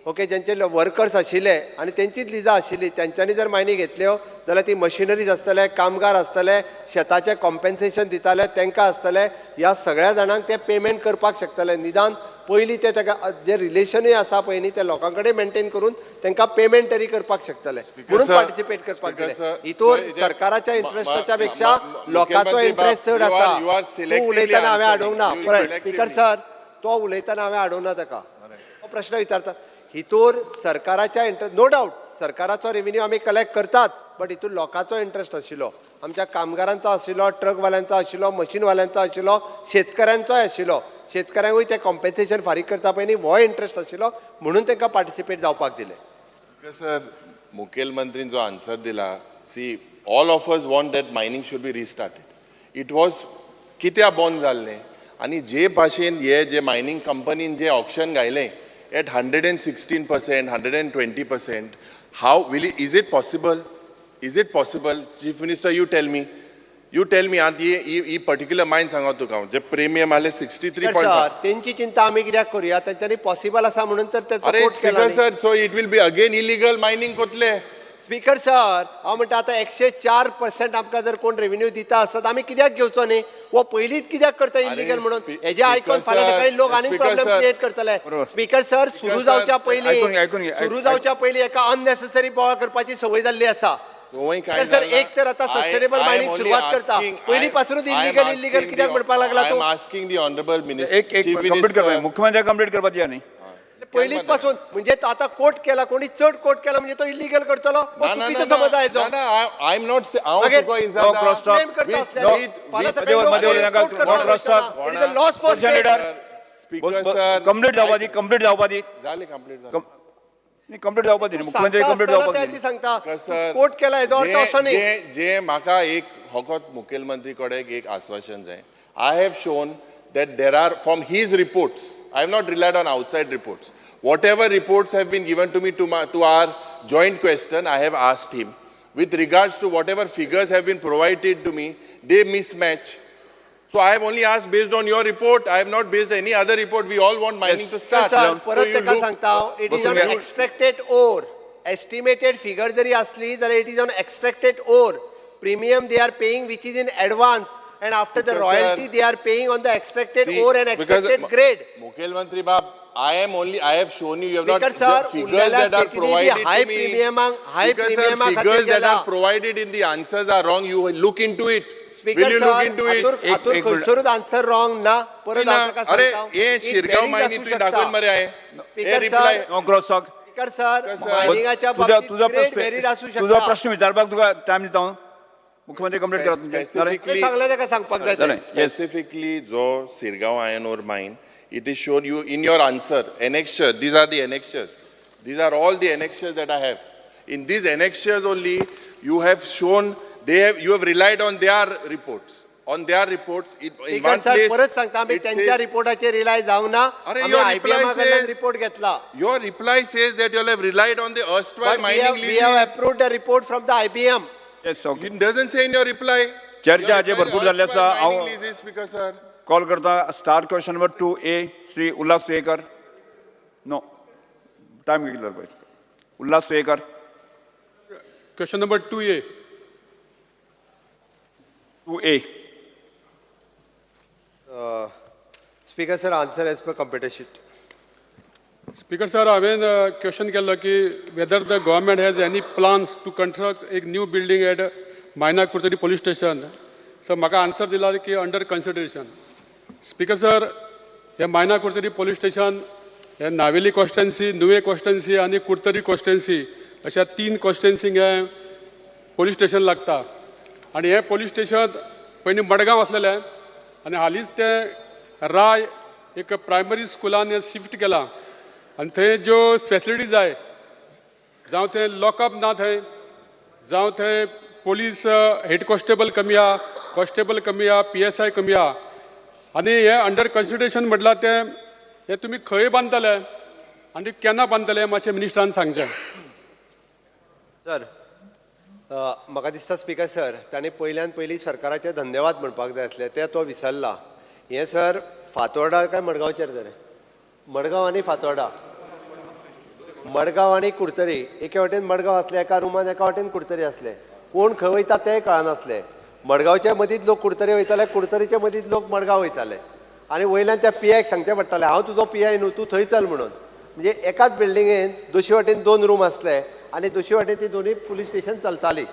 ओके ज्यांचे वर्कर्स आशिल्ले आनी तेंचीच लिजा आशिल्ली तेंच्यांनी जर मायनी घेतल्यो जाल्यार ती मशिनरीज आसतले कामगार आसतले शेताचें कॉम्पेन्सेशन दिताले तांकां आसतले ह्या सगळ्या जाणांक ते पेमेंट करपाक शकतले निदान पयलीं ते ताका जे रिलेशनूय आसा पळय न्ही ते लोकां कडेन मेंटेन करून तांकां पेमेंट तरी करपाक शकतले म्हणून sir, पार्टिसिपेट करपाक Speaker दिले sir, हितून sir, सरकाराच्या ma- इंट्रस्टाच्या ma- पेक्षा ma- लोकांचो मुख्यमंत्री इंट्रस्ट चड बाब, आसा you are तूं selectively उलयतना हांवें answering. आडोवंक ना You पळय selectively. स्पीकर सर तो उलयतना हांवें आडोवंक ना ताका तो प्रश्न विचारता हितूर सरकाराच्या इंट्रस्ट नो डावट सरकाराचो रेव्हेन्यू आमी कलेक्ट करतात बट हितून लोकांचो इंट्रस्ट आशिल्लो आमच्या कामगारांचो आशिल्लो ट्रकवाल्यांचो आशिल्लो मशीनवाल्यांचो आशिल्लो शेतकऱ्यांचोय आशिल्लो शेतकऱ्यांकूय ते कॉम्पेन्सेशन फारीक करता पळय न्ही हो इंट्रस्ट आशिल्लो म्हणून तांकां पार्टिसिपेट जावपाक दिले सर मुखेलमंत्रीन जो आन्सर दिला see all of us want that mining should be restarted it was कित्याक बंद जाल्लें आनी जे भाशेन हे जे मायनिंग कंपनीन जे option घायलें eight 116%, 120%, how will it, is it possible? Is it possible? Chief Minister, you tell me. You tell me, ही पर्टिक्युलर मायन सांगा तुका जे प्रीमियम आले 63.5. सर तेंची चिंता आमी कित्याक करूया तेंच्यांनी पॉसिबल आसा म्हणून तर त्याचो अरे कोर्ट केला speaker sir so it will be again illegal mining कोतले स्पीकर सर हांव म्हणटा आतां 104% आमकां जर कोण रेव्हेन्यू दिता आसत आमी कित्याक घेवचो न्ही वो पयलींच कित्याक करता इलिगल म्हणून हेजे आयकून Speaker फाल्यां sir, सकाळी लोक आनीक Speaker प्रॉब्लेम sir. क्रिएट करतले बरोबर. स्पीकर सर सुरू sir, जावच्या ऐकून घे, सुरू जावच्या पयलीं एका अननेसेसरी बोवाळ करपाची संवय जाल्ली आसा तर जर एक तर आता सस्टेनेबल मायनिंग सुरुवात करता पहिली पासूनच इलिगल कित्याक म्हणपाक लागला तो आस्किंग दी ऑनरेबल मिनिस्टर एक कंप्लीट करपा मुख्यमंत्री कंप्लीट करपाक दिया न्ही पहिलीच पासून म्हणजे तो आता कोर्ट केला कोणी चड कोर्ट केला म्हणजे तो इलिगल करतलो हो चुकीचो समज आहे जो आय एम नॉट मागीर cross talk. claim करता असल्याने फाल्यां सकाळी लोक मध्ये उलयनाका, court करपाक cross talk. वयतना. It is a loss for Position state. leader. Speaker sir complete जावपा दी झाले कंप्लीट न्ही कंप्लीट जावपा दी मुख्यमंत्री कंप्लीट जावपा सांगता दी ती सांगता सर कोर्ट केला हेजो अर्थ असो न्ही जे म्हाका एक होकोत मुखेलमंत्री कडेन एक आश्वासन जाय I have shown that there are from his reports I have not relied on outside reports whatever reports have been given to me to our joint question I have asked him with regards to whatever figures have been provided to me they mismatch so I have only asked based on your report I have not based any other report we all want mining to start sir So परत you ताका look- सांगता it is on extracted or estimated figure जरी असली जाल्यार it is on extracted or premium they are paying which is in advance and after the Because, royalty sir, they are paying on the extracted See, ore and because extracted grade. Mukhelmantri Bab, I have shown you, you have Speaker, not, sir, the figures उरलेल्या that are स्टेटींनी be provided high to me. premium- high Speaker, sir, premium खातीर figures that गेला. are provided in the answers are wrong, you will look into it. Speaker, Will you sir, look into it? हातूर एक खंयसरूच answer wrong ना परत ना, हांव ताका अरे सांगता हे एक शिरगांव bearing माहिती आसूं तुम्ही शकता. दाखवून मरे आहे Speaker, हे reply sir, no cross talk speaker sir Sir, मायनिंगाच्या तुझा बाबतीत ग्रेट मेरिट आसूं तुझा शकता प्रश्न विचारपाक तुका टायम दिता हांव मुख्यमंत्री कंप्लीट करा तुमचे Specifically- ते सांगलें ताका सांगपाक जाय जालें. Yes. specifically जो Sirgaon iron ore mine it is shown you in your answer annexure these are the annexures These are all the annexures that I have. In these annexures only, you have shown, you have relied on their reports. On their reports, in ठीक one आहे sir, place, परत सांगता आम्ही it त्यांच्या says- रिपोर्टाचे rely जाऊ ना. अरे, आम्ही your IBM reply कडून says- रिपोर्ट घेतला. Your reply says that you all have relied on the erstwhile But we mining have leases. approved the report from the IBM. Yes okay It doesn't say in your reply. चर्चा Your हाचे reply भरपूर जाल्ली आसा. erstwhile mining हांव leases, Speaker sir. Call करता start question number 2A Shri Ulhas Tuyekar. No time कितलो पळय. Ulhas Tuyekar. Question number 2A. 2A. Speaker sir, answer as per computer sheet. Speaker sir, हांवें question केल्लो की whether the government has any plans to construct a new building at Maina Kurtari police station. So म्हाका answer दिला की under consideration. Speaker sir, हे Maina Kurtari police station हे Navelim constituency, नुवे constituency आणि कुर्तरी constituency अशा 3 constituency हे police station लागता. आणि हे police station पयलीं मडगांव आसलेलें आणि हालींच ते राय एक प्रायमरी स्कुलान शिफ्ट केला आणि थंय ज्यो फॅसिलिटीज जाय जावं थंय लॉकअप ना थंय जावं थंय पोलीस हेड कॉन्स्टेबल कमी आहा कॉन्स्टेबल कमी आहा PSI कमी आहा आनी हे अंडर कन्सिडरेशन म्हटल्यार ते हे तुमी खंय बांदतले आनी केन्ना बांदतले मातशें मिनिस्टरान सांगचें. सर, म्हाका दिसता स्पीकर सर ताणें पयल्यान पयलीं सरकाराचे धन्यवाद म्हणपाक जाय आसले ते तो विसरला. हें सर फातोर्डा काय मडगांवचेर जालें. मडगांव आनी फातोर्डा, मडगांव आनी कुडतरी एके वाटेन मडगांव आसले एका रुमान एका वाटेन कुडतरी आसले. कोण खंय वयता तेंय कळनासलें. मडगांवच्या मदींच लोक कुडतरी वयताले, कुडतरीच्या मदींच लोक मडगांव वयताले आनी वयल्यान त्या PIक सांगचें पडटालें हांव तुजो PI न्हू तूं थंय चल म्हणून. म्हणजे एकाच बिल्डिंगेन दोशी वाटेन 2 रूम आसले आनी दुसरे वाटेन ती दोनूय पुलीस स्टेशन चलताली.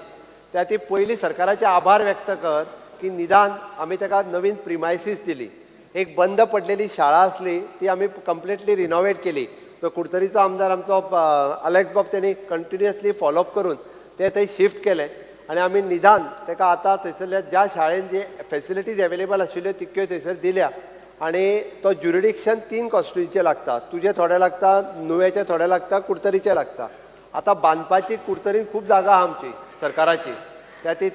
त्या ती पयलीं सरकाराचे आभार व्यक्त कर की निदान आमी ताका नवीन प्रिमायसीस दिली. एक बंद पडलेली शाळा आसली ती आमी कंप्लिटली रिनोवेट केली. तो कुडतरीचो आमदार आमचो अलेक्स बाब त्यांनी कंटिन्युअसली फॉलोअप करून ते थंय शिफ्ट केलें आनी आमी निदान ताका आतां थंयसरल्या ज्या शाळेन जे फॅसिलिटीज एवेलेबल आशिल्ल्यो तितक्यो थंयसर दिल्या आनी तो ज्युरिडिक्शन 3 कॉन्स्टिट्युन्सीचे लागता. तुजे थोडे लागता, नुवेचे थोडे लागता, कुडतरीचे लागता. आतां बांदपाची कुडतरीन खूब जागा आहा आमची सरकाराची.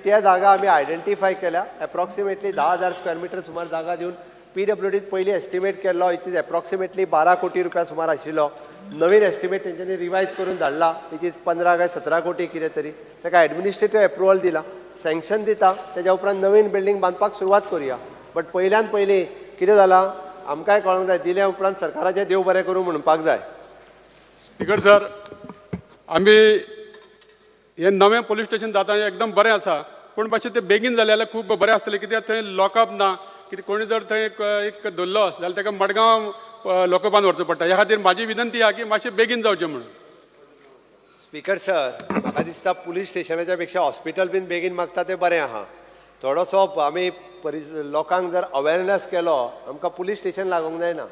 त्या जागा आमी आयडेंटिफाय केल्या. एप्रॉक्सिमेटली 10,000 स्क्वेअर मिटर सुमार जागा दिवन PWDन पयली एस्टिमेट केल्लो इट इज एप्रॉक्सिमेटली 12 कोटी रुपया सुमार आशिल्लो. नवीन एस्टिमेट तेंच्यांनी रिवायज करून धाडला इट इज 15 काय 17 कोटी कितें तरी. ताका एडमिनिस्ट्रेटीव एप्रुवल दिला, सँक्शन दिता, तेज्या उपरांत नवीन बिल्डींग बांदपाक सुरवात करुया. बट पयल्यान पयलीं कितें जालां आमकांय कळोंक जाय, दिल्या उपरांत सरकाराचें देव बरें करूं म्हणपाक जाय. स्पीकर सर, आमी हे नवें पोलीस स्टेशन जाता हें एकदम बरें आसा पूण मातशें तें बेगीन जालें जाल्यार खूब बरें आसतलें. कित्याक थंय लॉकअप ना, कितें कोणी जर थंय एक धरलो जाल्यार ताका मडगांव लॉकअपान व्हरचो पडटा. ह्या खातीर म्हाजी विनंती आहा की मातशें बेगीन जावचें म्हणून. स्पीकर सर, म्हाका दिसता पुलीस स्टेशनाच्या पेक्षा हॉस्पिटल बीन बेगीन मागता तें बरें आहा. थोडोसो आमी लोकांक जर अवेरनेस केलो आमकां पुलीस स्टेशन लागूंक जायना.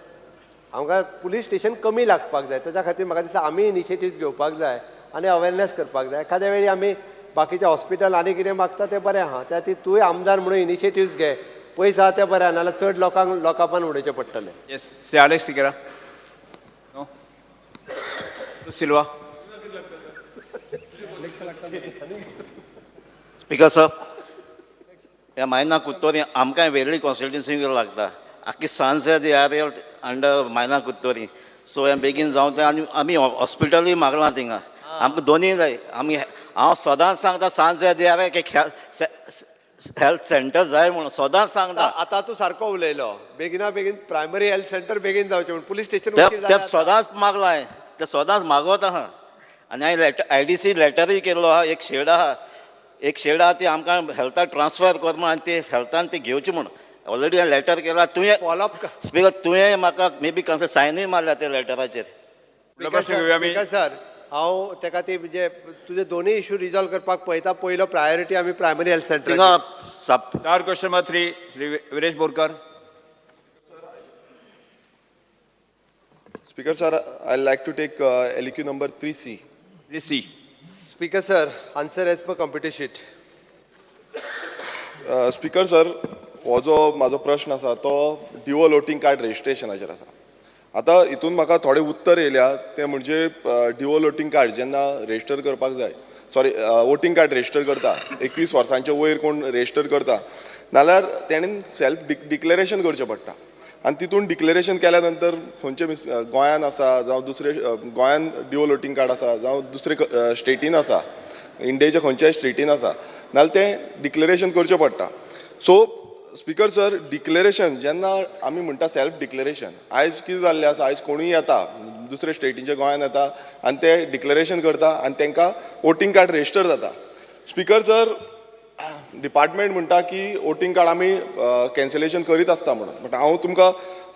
आमकां पुलीस स्टेशन कमी लागपाक जाय. ताच्या खातीर म्हाका दिसता आमी इनिशिएटिव्स घेवपाक जाय आनी अवेरनेस करपाक जाय. एखाद्या वेळी आमी बाकीचे हॉस्पिटल आनी कितें मागता तें बरें आहा. त्या खातीर तुवें आमदार म्हणून इनिशिएटिव्स घे. पयस आहा तें बरें आहा, नाल्यार चड लोकांक लॉकअपान उडोवचें पडटलें. Yes Shri Alex Sequeira. No Silva. Speaker sir, ह्या मायना कुत्तोरी आमकां वेगळी कॉन्स्टिट्युन्सी लागता. आख्खी सांजे दे आर अंडर मायना कुत्तोरी. सो हें बेगीन जावं तें आनी आमी हॉस्पिटलूय मागलां थिंगा. आमकां दोनीय जाय. हांव सदांच सांगता सांजे दे आर एक हेल्थ सेंटर जाय म्हणून सदांच सांगता. आतां तूं सारको उलयलो. बेगिना बेगीन प्रायमरी हेल्थ सेंटर बेगीन जावचें म्हणून पुलीस स्टेशन ते सदांच मागला हांवें. ते सदांच मागवत आहा आनी हांवें IDC लेटरूय केल्लो आहा. एक शेड आहा ती आमकां हेल्थाक ट्रान्सफर कर म्हणून आनी ते हेल्थान ती घेवची म्हणून ऑलरेडी हांवें लेटर केला. तुवें फॉलोअप स्पीकर तुवें म्हाका मे बी सायनूय मारल्या त्या लेटराचेर. स्पीकर सर, हांव ताका ती म्हणजे तुजे दोनूय इश्यू रिजॉल्व करपाक पळयता. पयलो प्रायोरिटी आमी प्रायमरी हेल्थ सेंटर. थिंगा start question number 3 Shri Viresh Borkar. Speaker sir, I'd like to take LEQ number 3C. 3C. Speaker sir, answer as per computer sheet. Speaker sir, हो जो म्हाजो प्रश्न आसा तो ड्युअल वोटींग कार्ड रेजिस्ट्रेशनाचेर आसा. आतां हितून म्हाका थोडें उत्तर येयल्या तें म्हणजे डिओ वोटींग कार्ड जेन्ना रेजिस्टर करपाक जाय सॉरी वोटींग कार्ड रेजिस्टर करता 21 वर्सांचे वयर कोण रेजिस्टर करता नाल्यार तेणेन सेल्फ डिक्लेरेशन करचें पडटा आनी तितून डिक्लेरेशन केल्या नंतर खंयचे गोंयान आसा जावं दुसरे गोंयान डिओ वोटींग कार्ड आसा जावं दुसरे स्टेटीन आसा इंडियेच्या खंयच्याय स्टेटीन आसा नाल्यार तें डिक्लेरेशन करचें पडटा सो स्पीकर सर डिक्लेरेशन जेन्ना आमी म्हणटा सेल्फ डिक्लेरेशन आयज कितें जाल्लें आसा आयज कोणूय येता दुसरे स्टेटीचे गोंयान येता आनी ते डिक्लेरेशन करता आनी तांकां वोटींग कार्ड रेजिस्टर जाता स्पीकर सर डिपार्टमेंट म्हणटा की वोटींग कार्ड आमी कॅन्सलेशन करीत आसता म्हणून बट हांव तुमकां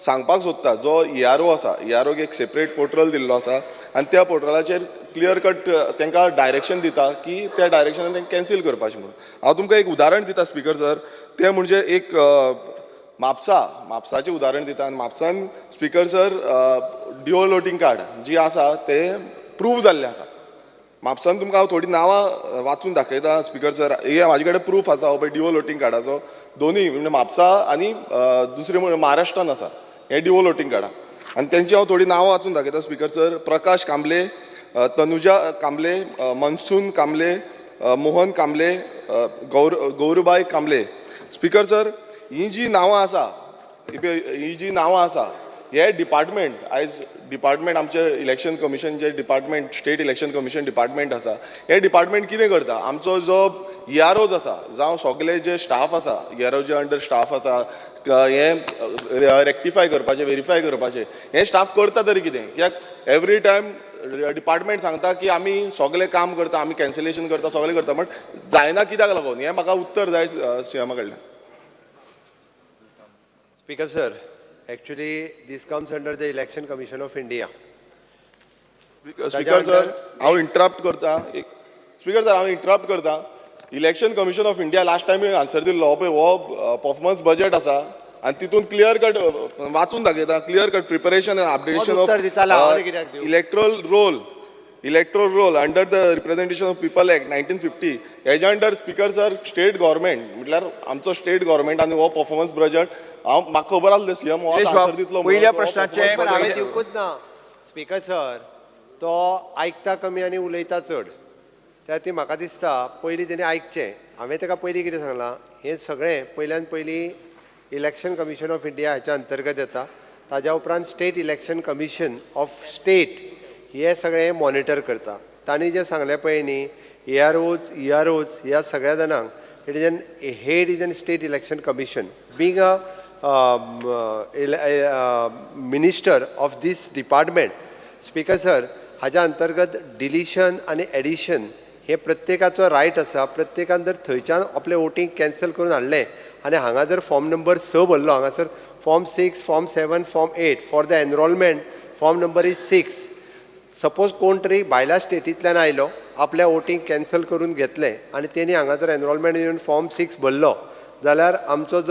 सांगपाक सोदता जो ERO आसा EROक एक सेपरेट पोर्टल दिल्लो आसा आनी त्या पोर्टलाचेर क्लियर कट तांकां डायरेक्शन दिता की त्या डायरेक्शनान तांकां कॅन्सील करपाचें म्हणून हांव तुमकां एक उदाहरण दिता स्पीकर सर तें म्हणजे एक म्हापसाचें उदाहरण दिता आनी म्हापसान स्पीकर सर डिओ वोटींग कार्ड जी आसा तें प्रूव जाल्लें आसा म्हापसान तुमकां हांव थोडीं नांवां वाचून दाखयता स्पीकर सर हे म्हाजे कडेन प्रूफ आसा हो पळय डिओ वोटींग कार्डाचो दोनूय म्हणजे म्हापसा आनी दुसरें म्हणजे महाराष्ट्रान आसा हे डिओ वोटींग कार्डा आनी तेंची हांव थोडीं नांवां वाचून दाखयता speaker sir Prakash Kamble Tanuja Kamble Mansoon Kamble Mohan Kamble Gaurbai Kamble speaker sir ही जी नांवां आसा हे डिपार्टमेंट आयज डिपार्टमेंट आमचे इलेक्शन कमिशन जे department state election commission department आसा हे डिपार्टमेंट कितें करता आमचो जो EROज आसा जावं सगळे जे स्टाफ आसा EROचे अंडर स्टाफ आसा हे रेक्टिफाय करपाचें व्हेरीफाय करपाचें हे स्टाफ करता तरी कितें कित्याक एवरी टायम डिपार्टमेंट सांगता की आमी सगळें काम करता आमी कॅन्सलेशन करता सगळें करता बट जायना कित्याक लागून हें म्हाका उत्तर जाय सीएमा कडल्यान Speaker sir, actually this comes under the Election Commission of India. Speaker sir हांव इंटरप्ट करता स्पीकर सर हांव इंटरप्ट करता election commission of India last time answer दिल्लो हो पळय हो परफॉर्मन्स बजेट आसा आनी तितून क्लियर कट वाचून दाखयता clear cut preparation and updation of electoral roll under the representation of people act 1950 हेज्या under speaker sir state government म्हटल्यार आमचो स्टेट गव्हर्मेंट आनी हो परफॉर्मन्स बजेट हांव म्हाका खबर आसलें सीएम हो आन्सर दितलो पहिल्या प्रश्नाचे पण हांवें दिवंकूच ना स्पीकर सर तो आयकता कमी आनी उलयता चड त्या ती म्हाका दिसता पयलीं तेणी आयकचें हांवें ताका पयलीं कितें सांगलां हें सगळें पयल्यान पयलीं इलेक्शन कमिशन ऑफ इंडिया हाच्या अंतर्गत येता ताज्या उपरांत state election commission of state हे सगळें मॉनिटर करता तांणी जें सांगलें पळय न्ही EROज ह्या सगळ्या जाणांक it is an head is an state election commission being a minister of this department speaker sir हाच्या अंतर्गत डिलिशन आनी एडिशन हे प्रत्येकाचो रायट आसा प्रत्येकान जर थंयच्यान आपलें वोटींग कॅन्सल करून हाडलें आनी हांगा जर फॉर्म नंबर 6 भरलो हांगासर form 6 form 7 form 8 for the enrolment form number is 6 suppose कोण तरी भायल्या स्टेटींतल्यान आयलो आपल्या वोटींग कॅन्सल करून घेतलें आनी तेणी हांगा जर एनरोलमेंट येवन फॉर्म 6 भरलो जाल्यार आमचो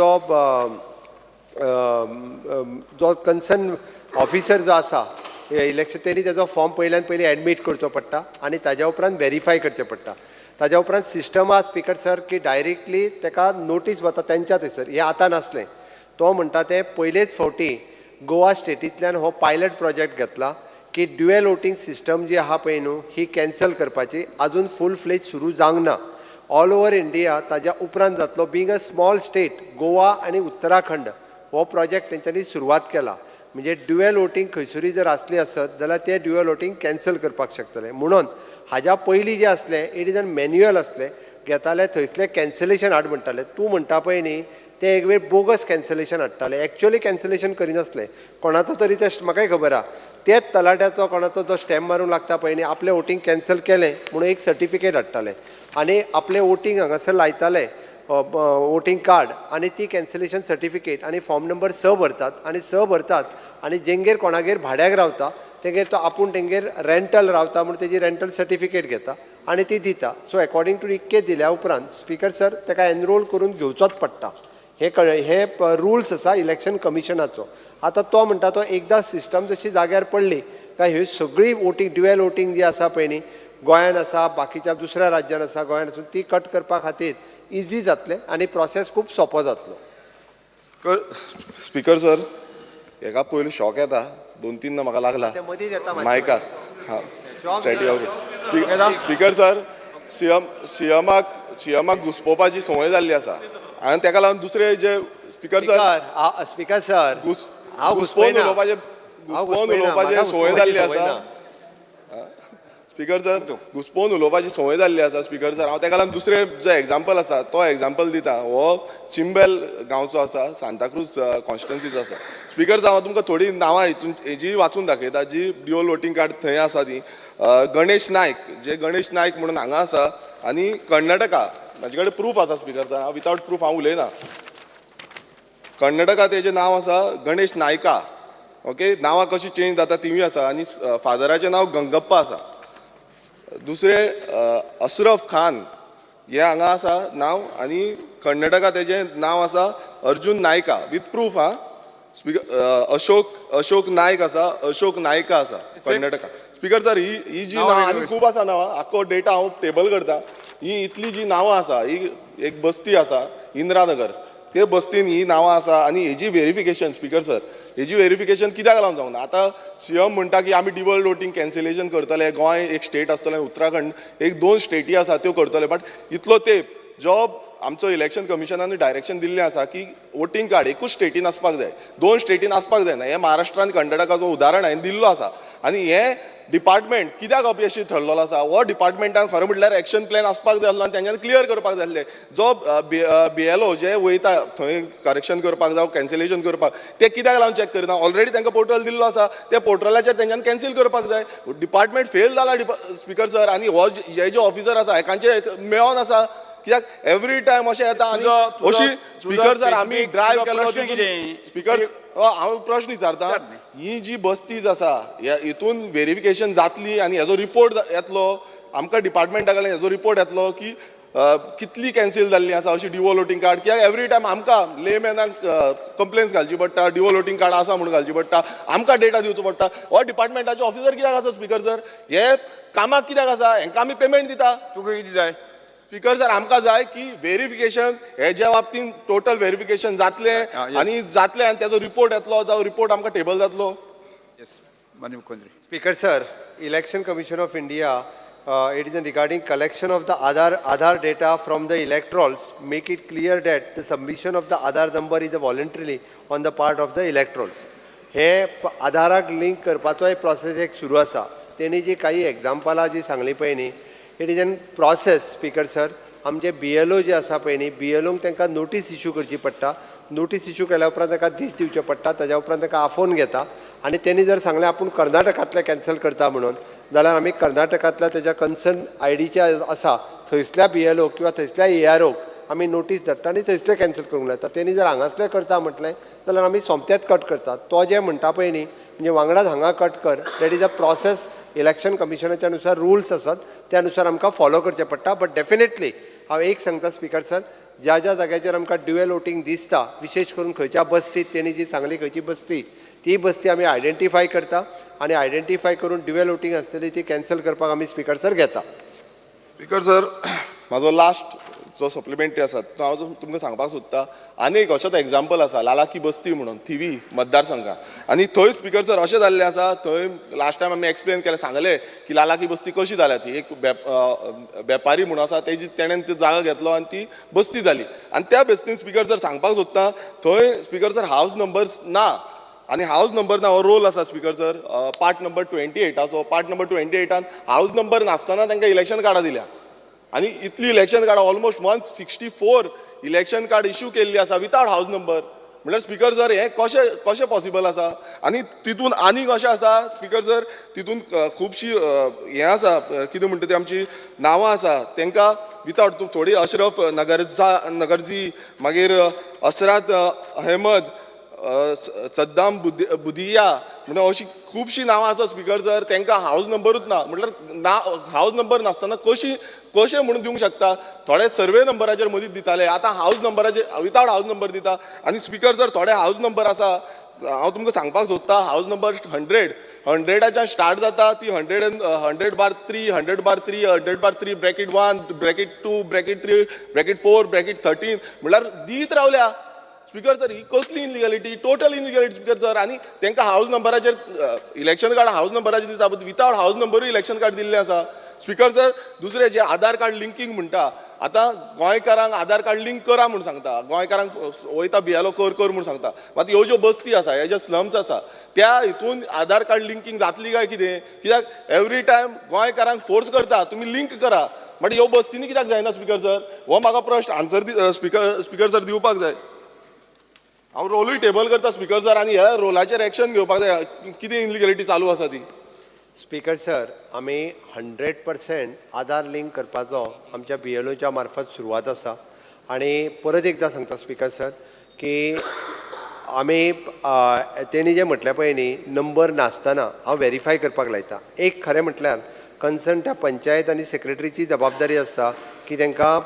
जो कन्सर्न ऑफिसर जो आसा इलेक्शन तेणी तेजो फॉर्म पयल्यान पयलीं एडमीट करचो पडटा आनी ताज्या उपरांत व्हेरीफाय करचें पडटा ताज्या उपरांत सिस्टम आहा स्पीकर सर की डायरेक्टली ताका नोटीस वता तेंच्या थंयसर हें आतां नासलें तो म्हणटा तें पयलेच फावटी गोवा स्टेटींतल्यान हो पायलट प्रोजेक्ट घेतला की ड्युएल वोटींग सिस्टम जी आहा पळय न्हू ही कॅन्सल करपाची आजून फूल फ्लेज सुरू जावंक ना ऑल ओवर इंडिया ताज्या उपरांत जातलो being a small state Goa आनी उत्तराखंड हो प्रोजेक्ट तेंच्यांनी सुरवात केला म्हणजे ड्युएल वोटींग खंयसरूय जर आसली आसत जाल्यार ते ड्युएल वोटींग कॅन्सल करपाक शकतले म्हणून हाज्या पयलीं जें आसलें इट इज एन मॅन्युअल आसलें घेताले थंयसलें कॅन्सलेशन हाड म्हणटाले तूं म्हणटा पळय न्ही ते एक वेळ बोगस कॅन्सलेशन हाडटाले एक्चुअली कॅन्सलेशन करिनासले कोणाचो तरी ते म्हाकाय खबर आहा तेच तलाट्याचो कोणाचो जो स्टॅम्प मारून लागता पळय न्ही आपलें वोटींग कॅन्सल केलें म्हणून एक सर्टिफिकेट हाडटाले आनी आपलें वोटींग हांगासर लायताले वोटींग कार्ड आनी ती कॅन्सलेशन सर्टिफिकेट आनी फॉर्म नंबर 6 भरतात आनी जेंगेर कोणागेर भाड्याक रावता तेंगेर तो आपूण तेंगेर रेंटल रावता म्हणून तेजी रेंटल सर्टिफिकेट घेता आनी ती दिता सो अकॉर्डिंग टू इतके दिल्या उपरांत स्पीकर सर ताका एनरोल करून घेवचोच पडटा हे रुल्स आसा इलेक्शन कमिशनाचो आतां तो म्हणटा तो एकदां सिस्टम जशी जाग्यार पडली काय ह्यो सगळी वोटींग ड्युएल वोटींग जी आसा पळय न्ही गोंयान आसा बाकीच्या दुसऱ्या राज्यान आसा गोंयान आसून ती कट करपा खातीर इजी जातलें आनी प्रोसेस खूब सोंपो जातलो स्पीकर सर हेका पयलीं शॉक येता 2-3 म्हाका लागला ते मदींच येता मातशें. मायकाक Shock स्पीकर सर सीएमाक घुसपोवपाची संवय जाल्ली आसा आनी ताका लागून दुसरे जे स्पीकर सर स्पीकर सर हांव घुसपोवन घुसपयना. उलोवपाचे संवय जाल्ली आसा स्पीकर सर घुसपोवन उलोवपाची संवय जाल्ली आसा स्पीकर सर हांव ताका लागून दुसरे जो एग्जाम्पल आसा तो एग्जाम्पल दिता हो चिंबेल गांवचो आसा सांताक्रूज कॉन्स्टिट्युन्सीचो आसा स्पीकर सर हांव तुमकां थोडी नांवां हेजी वाचून दाखयता जी ड्युअल वोटींग कार्ड थंय आसा ती गणेश नायक म्हणून हांगा आसा आनी कर्नाटका म्हाजे कडेन प्रूफ आसा स्पीकर सर हांव विथआवट प्रूफ हांव उलयना कर्नाटका तेजें नांव आसा गणेश नायका ओके नांवां कशी चेंज जाता तिवूय आसा आनी फादराचें नांव गंगप्पा आसा दुसरे अशरफ खान हे हांगा आसा नांव आनी कर्नाटका तेजें नांव आसा अर्जुन नायका विथ प्रूफ स्पीकर अशोक नायका आसा कर्नाटका स्पीकर सर ही जी नांवां आनी खूब आसा नांवां आख्खो डेटा हांव टेबल करता ही इतली जी नांवां आसा ही एक बस्ती आसा इंद्रानगर ते बस्तीन ही नांवां आसा आनी हेजी व्हेरिफिकेशन स्पीकर सर हेजी व्हेरिफिकेशन कित्याक लागून जावना आतां सीएम म्हणटा की आमी डिवॉल्ट वोटींग कॅन्सलेशन करतले गोंय एक स्टेट आसतलें उत्तराखंड 1-2 स्टेटी आसा त्यो करतले बट इतलो तेप जो आमचो इलेक्शन कमिशनान डायरेक्शन दिल्लें आसा की वोटींग कार्ड एकूच स्टेटीन आसपाक जाय 2 स्टेटीन आसपाक जायना हें महाराष्ट्र आनी कर्नाटकाचो उदाहरण हांवें दिल्लो आसा आनी हें डिपार्टमेंट कित्याक अपयशी ठरलेलो आसा हो डिपार्टमेंटान खरें म्हटल्यार एक्शन प्लॅन आसपाक जाय आसलो आनी तेंच्यांनी क्लियर करपाक जाय आसलें जो BLO जे वयता थंय करेक्शन करपाक जावं कॅन्सलेशन करपाक ते कित्याक लागून चॅक करिना ऑलरेडी तांकां पोर्टल दिल्लो आसा त्या पोर्टलाचेर तेंच्यांनी कॅन्सील करपाक जाय डिपार्टमेंट फेल जाला स्पीकर सर आनी हो हे जे ऑफिसर आसा एकांचे मेळोन आसा कित्याक एवरी टायम अशें येता आनी अशी स्पीकर सर आमी ड्रायव्ह केलो स्पीकर हांव प्रश्न विचारता ही जी बस्तीज आसा हितून व्हेरिफिकेशन जातली आनी हेजो रिपोर्ट येतलो आमकां डिपार्टमेंटा कडल्यान हेजो रिपोर्ट येतलो की कितली कॅन्सील जाल्ली आसा अशी डिवॉल वोटींग कार्ड कित्याक एवरी टायम आमकां लेमॅनाक कंप्लेन्स घालची पडटा डिवॉल वोटींग कार्ड आसा म्हणून घालची पडटा आमकां डेटा दिवचो पडटा हो डिपार्टमेंटाचे ऑफिसर कित्याक आसा स्पीकर सर हे कामाक कित्याक आसा हेंकां आमी पेमेंट दिता तुका कितें जाय स्पीकर सर आमकां जाय की व्हेरिफिकेशन हेज्या बाबतींत टोटल व्हेरिफिकेशन जातलें आनी तेजो रिपोर्ट येतलो जावं रिपोर्ट आमकां टेबल जातलो येस माननीय मुख्यमंत्री Speaker sir, Election Commission of India, it is regarding collection of the Aadhaar data from the electorals, make it clear that the submission of the Aadhaar number is voluntarily on the part of the electorals. हे आधाराक link करपाचो एक process एक सुरू आसा तेणी जी काही एग्जाम्पलां जी सांगली पळय न्ही it is N process speaker sir आमचे BLO जे आसा पळय न्ही BLOंक तांकां नोटीस इश्यू करची पडटा नोटीस इश्यू केल्या उपरांत ताका दीस दिवचे पडटा ताज्या उपरांत ताका आफोवन घेता आनी तेणी जर सांगलें आपूण कर्नाटकांतले कॅन्सल करता म्हणून जाल्यार आमी कर्नाटकांतल्या तेज्या कन्सर्न ID आसा थंयसल्या BLO किंवा थंयसल्या AROक आमी नोटीस धाडटा आनी थंयसले कॅन्सल करूंक लायता तेणी जर हांगासले करता म्हटलें जाल्यार आमी सोमतेच कट करतात तो जे म्हणटा पळय न्ही म्हणजे वांगडाच हांगा कट कर that is a process election कमिशनाच्या अनुसार रुल्स आसात त्या अनुसार आमकां फॉलो करचें पडटा बट डेफिनेटली हांव एक सांगता स्पीकर सर ज्या ज्या जाग्याचेर आमकां ड्युअल वोटींग दिसता विशेश करून खंयच्या बस्तीत तेणी जी सांगली खंयची बस्ती ती बस्ती आमी आयडेंटिफाय करता आनी आयडेंटिफाय करून ड्युअल वोटींग आसतली ती कॅन्सल करपाक आमी स्पीकर सर घेता स्पीकर सर म्हाजो लास्ट जो सप्लिमेंटरी आसा तो हांव तुमकां सांगपाक सोदता आनी एक अशेंच एग्जाम्पल आसा लालाकी बस्ती म्हणून थिवी मतदारसंघात आनी थंय स्पीकर सर अशें जाल्लें आसा थंय लास्ट टायम आमी एक्सप्लेन केलें सांगलें की लालाकी बस्ती कशी जाल्या ती एक वेपारी म्हणून आसा तेणेन ती जागा घेतलो आनी ती बस्ती जाली आनी त्या बस्तीन स्पीकर सर सांगपाक सोदता थंय स्पीकर सर हावज नंबर्स ना आनी हावज नंबर ना हो रोल आसा speaker sir part number 28 so part number 28 house number नासतना तांकां इलेक्शन कार्डां दिल्या आनी इतली election card almost 164 election card issue केल्ली आसा विथआउट हावज नंबर म्हळ्यार स्पीकर सर हें कशें पॉसिबल आसा आनी तितून आनीक अशें आसा स्पीकर सर तितून खुबशीं हें आसा कितें म्हणटा ती आमची नांवां आसा तांकां विथआउट थोडी अशरफ नगरजी मागीर असरात अहमद सद्दाम बुदिया म्हणजे अशी खुबशीं नांवां आसा स्पीकर सर तांकां हावज नंबरूच ना म्हटल्यार हावज नंबर नासतना कशें म्हणून दिवंक शकता थोडे सर्वे नंबराचेर मदींच दिताले आतां हावज नंबराचेर विथआउट हावज नंबर दिता आनी स्पीकर सर थोडे हावज नंबर आसा हांव तुमकां सांगपाक सोदता हावज नंबर 100च्यान स्टार्ट जाता ती 100/3 100/3 100/3 bracket 1 bracket 2 bracket 3 bracket 4 bracket 13 म्हळ्यार दीत रावल्या स्पीकर सर ही कसली इनलिगलिटी, टोटल इनलिगलिटी स्पीकर सर. आनी तांकां हाऊस नंबराचेर इलेक्शन कार्ड हाऊस नंबराचेर दिता, विथआउट हाऊस नंबरूय इलेक्शन कार्ड दिल्लें आसा. स्पीकर सर दुसरें जे आधार कार्ड लिंकींग म्हणटा, आतां गोंयकारांक आधार कार्ड लिंक करा म्हूण सांगता, गोंयकारांक वयता बियालो कर म्हूण सांगता. मात ह्यो ज्यो बस्ती आसा, हे जे स्लम्स आसा, त्या हितून आधार कार्ड लिंकींग जातली काय कितें? कित्याक एवरी टायम गोंयकारांक फोर्स करता तुमी लिंक करा, बट ह्यो बस्तींनी कित्याक जायना स्पीकर सर? हो म्हाका प्रश्न आन्सर स्पीकर सर दिवपाक जाय. हांव रोलूय टेबल करता स्पीकर सर, आनी ह्या रोलाचेर एक्शन घेवपाक जाय. कितें इनलिगलिटी चालू आसा ती. स्पीकर सर, आमी 100% आधार लिंक करपाचो आमच्या BLOच्या मार्फत सुरवात आसा. आनी परत एकदां सांगता स्पीकर सर की आमी तेणी जे म्हटलें पळय न्ही, नंबर नासतना हांव व्हेरीफाय करपाक लायता. एक खरें म्हटल्यार कन्सर्न त्या पंचायत आनी सेक्रेटरीची जबाबदारी आसता की तांकां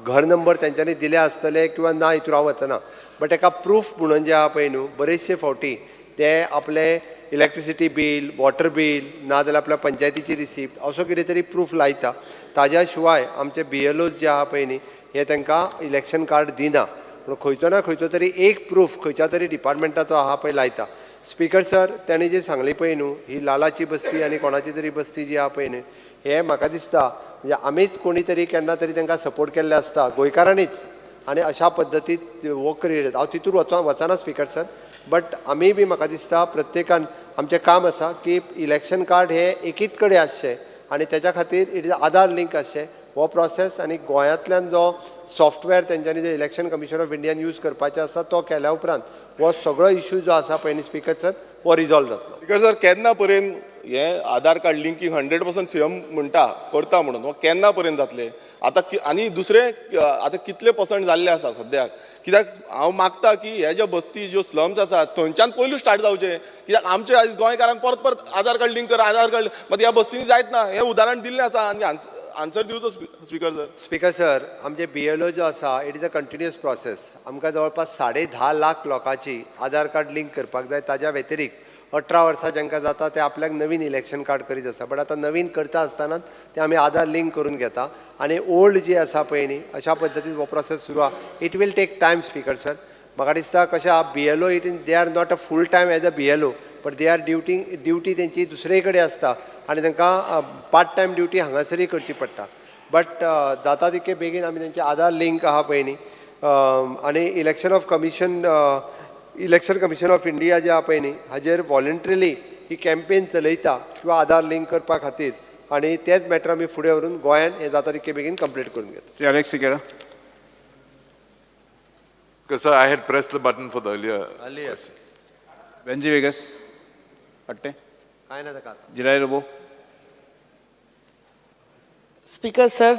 घर नंबर तेंच्यांनी दिले आसतले किंवा ना हितून हांव वचना, बट ताका प्रूफ म्हणून जे आहा पळय न्हू, बरेचशे फावटी ते आपले इलेक्ट्रिसिटी बील, वॉटर बील, नाजाल्यार आपल्या पंचायतीची रिसिप्ट असो कितें तरी प्रूफ लायता. ताज्या शिवाय आमचे BLOज जे आहा पळय न्ही, हे तांकां इलेक्शन कार्ड दिना. पूण खंयचो ना खंयचो तरी एक प्रूफ खंयच्या तरी डिपार्टमेंटाचो आहा पळय लायता. स्पीकर सर, तांणी जी सांगली पळय न्हू, ही लालाची बस्ती आनी कोणाची तरी बस्ती जी आहा पळय न्ही, हे म्हाका दिसता म्हणजे आमीच कोणी तरी केन्ना तरी तांकां सपोर्ट केल्ले आसता, गोंयकारांनीच. आनी अशा पद्दतीन वो करीत हांव तितून वचना स्पीकर सर, बट आमी बी म्हाका दिसता प्रत्येकान आमचें काम आसा की इलेक्शन कार्ड हे एकीच कडेन आसचें आनी तेच्या खातीर इट इज आधार लिंक आसचें. हो प्रोसेस आनी गोंयांतल्यान जो सॉफ्टवेअर तेंच्यांनी जे election commission of Indian use करपाचें आसा तो केल्या उपरांत हो सगळो इश्यू जो आसा पळय न्ही स्पीकर सर, हो रिजॉल्व जातलो. स्पीकर सर, केन्ना पर्यंत हे आधार कार्ड लिंकींग 100% CM म्हणटा करता म्हणून, हो केन्ना पर्यंत जातले? आतां आनी दुसरें आतां कितले पर्संट जाल्ले आसा सद्याक? कित्याक हांव मागता की हे ज्यो बस्ती ज्यो स्लम्स आसात थंयच्यान पयलू स्टार्ट जावचें. कित्याक आमचे आयज गोंयकारांक परत परत आधार कार्ड लिंक करा, आधार कार्ड, मात ह्या बस्तींनी जायत ना. हें उदाहरण दिल्लें आसा आनी आन्सर दिवचो स्पीकर सर. स्पीकर सर, आमचे BLO जो आसा it is a continuous process. आमकां जवळपास 10.5 लाख लोकांची आधार कार्ड लिंक करपाक जाय. ताज्या व्यतिरिक्त 18 वर्सां जांकां जाता ते आपल्याक नवीन इलेक्शन कार्ड करीत आसा, बट आतां नवीन करता आसतना ते आमी आधार लिंक करून घेता. आनी ओल्ड जी आसा पळय न्ही, अशा पद्दतीन हो प्रोसेस सुरू आहा. It will take time speaker sir. म्हाका दिसता कशें आहा, BLO it is they are not a full time as a BLO, but they are duty तेंची दुसरे कडेन आसता आनी तांकां पार्ट टायम ड्युटी हांगासरूय करची पडटा. बट जाता तितके बेगीन आमी तेंचे आधार लिंक आहा पळय न्ही, आनी इलेक्शन कमिशन ऑफ इंडिया जे आहा पळय न्ही, हाजेर वॉलंटरिली ही कॅम्पेन चलयता किंवा आधार लिंक करपा खातीर. आनी तेच मॅटर आमी फुडें व्हरून गोंयान हें जाता तितके बेगीन कंप्लीट करून घेता. Shri Alex Sequeira. Sir, I had pressed the button for the earlier. Benjy Viegas अट्टे काय ना ताका जिराय रोबो. Speaker, sir,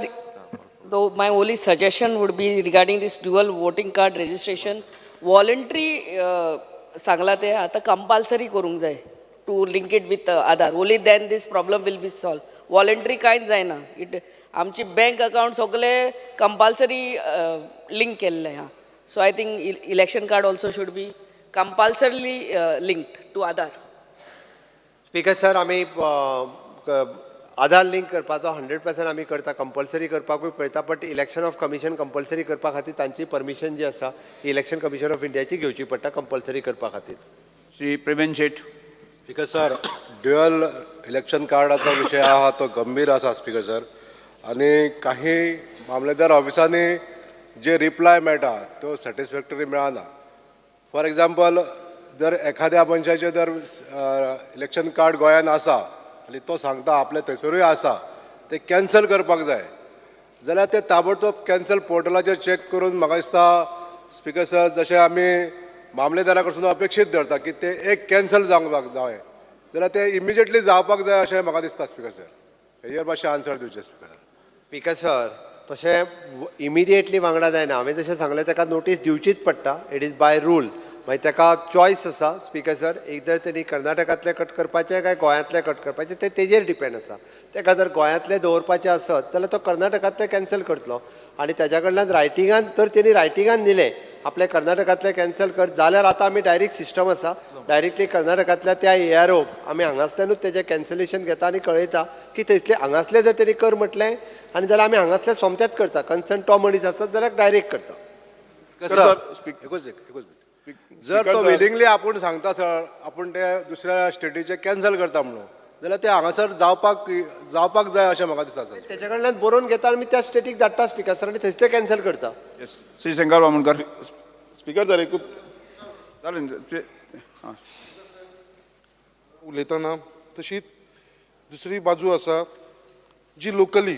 though my only suggestion would be regarding this dual voting card registration, voluntary सांगला ते आता compulsory करूंक जाय to link it with Aadhaar. Only then this problem will be solved. Voluntary कांयच जायना. आमची बँक अकाउंट सगळे compulsory link केल्ले हा. So I think election card also should be compulsorily linked to Aadhaar. Speaker sir, आमी आधार link करपाचो 100% आमी करता, कंपल्सरी करपाकूय पळयता, but election of commission compulsory करपा खातीर तांची परमिशन जी आसा इलेक्शन कमिशन ऑफ इंडियाची घेवची पडटा कंपल्सरी करपा खातीर. श्री प्रवीण शेठ. स्पीकर सर, ड्युअल इलेक्शन कार्डाचो विशय आहा तो गंभीर आसा स्पीकर सर. आनी काही मामलेदार ऑफिसांनी जे रिप्लाय मेळटा तो सॅटिस्फॅक्टरी मेळना. फॉर एग्जाम्पल, जर एखाद्या मनशाचें जर इलेक्शन कार्ड गोंयान आसा आनी तो सांगता आपले थंयसरूय आसा, ते कॅन्सल करपाक जाय जाल्यार ते ताबडतोब कॅन्सल पोर्टलाचेर चॅक करून म्हाका दिसता स्पीकर सर, जशें आमी मामलेदारा कडसून अपेक्षीत धरता की ते एक कॅन्सल जावपाक जाय जाल्यार ते इमिजिएटली जावपाक जाय अशें म्हाका दिसता स्पीकर सर. हेजेर मातशें आन्सर दिवचें स्पीकर. स्पीकर सर, तशें इमिडिएटली वांगडा जायना. हांवें जशें सांगलें ताका नोटीस दिवचीच पडटा. It is by rule. मागीर ताका चॉयस आसा स्पीकर सर, एकदर तेणी कर्नाटकांतले कट करपाचे काय गोंयांतले कट करपाचे ते तेजेर डिपेंड आसा. ताका जर गोंयांतले दवरपाचे आसत जाल्यार तो कर्नाटकांतले कॅन्सल करतलो आनी तेज्या कडल्यान रायटिंगान तर तेणी रायटिंगान दिलें आपले कर्नाटकांतले कॅन्सल कर जाल्यार आतां आमी डायरेक्ट सिस्टम आसा, डायरेक्टली कर्नाटकांतल्या त्या AROक आमी हांगासल्यानूच तेजें कॅन्सलेशन घेता आनी कळयता की थंयसले हांगासले जर तेणी कर म्हटलें आनी जाल्यार आमी हांगासले सोमतेच करता. कन्सर्न तो मनीस आसत जाल्यार डायरेक्ट करता. एकूच मिनिट. जर तो विलिंगली आपूण सांगता सर आपूण ते दुसऱ्या स्टेटीचे कॅन्सल करता म्हणून जाल्यार ते हांगासर जावपाक जाय अशें म्हाका दिसता सर. तेच्या कडल्यान बरोवन घेता आनी त्या स्टेटीक धाडटा स्पिकर सर आनी थंयच ते कॅन्सल करता. Yes Shri Shankar Bamankar speaker sir एकूच चालेल उलयतना तशीच दुसरी बाजू आसा जी लोकली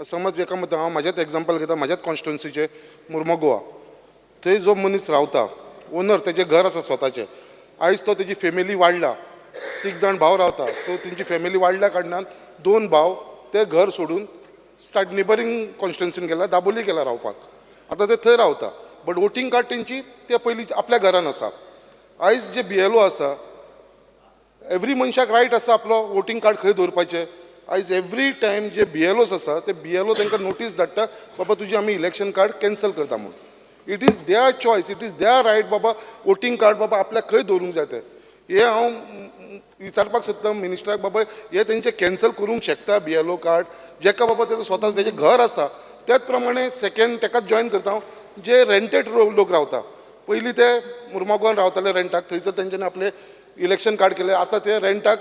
समज एका मत हांव म्हाजेच एग्जाम्पल घेता म्हाज्याच कॉन्स्टिट्युन्सीचे मुर्मगोवा थंय जो मनीस रावता ओनर तेजें घर आसा स्वताचें आयज तो तेजी फॅमिली वाडला 3 जाण भाव रावता सो तेंची फॅमिली वाडल्या कारणान 2 भाव ते घर सोडून सायड नेबरींग कॉन्स्टिट्युन्सीन गेला दाबोली गेला रावपाक. आतां ते थंय रावता बट वोटींग कार्ड तेंची ते पयलीं आपल्या घरान आसा. आयज जे BLO आसा एवरी मनशाक रायट आसा आपलो वोटींग कार्ड खंय दवरपाचें. आयज एवरी टायम जे BLOs आसा ते BLO तांकां नोटीस धाडटा बाबा तुजी आमी इलेक्शन कार्ड कॅन्सल करता म्हणून. It is there choice it is there right बाबा वोटींग कार्ड बाबा आपल्याक खंय दवरूंक जाय तें. हे हांव विचारपाक सोदता मिनिस्टराक बाबा हे तेंचे कॅन्सल करूंक शकता BLO कार्ड जेका बाबा तेजो स्वता तेजें घर आसा. त्याच प्रमाणे सेकंड तेकाच जॉयन करता हांव जे रेंटेड लोक रावता. पयलीं ते मुर्मगांवान रावताले रेंटाक थंयसर तेंच्यांनी आपले इलेक्शन कार्ड केले. आतां ते रेंटाक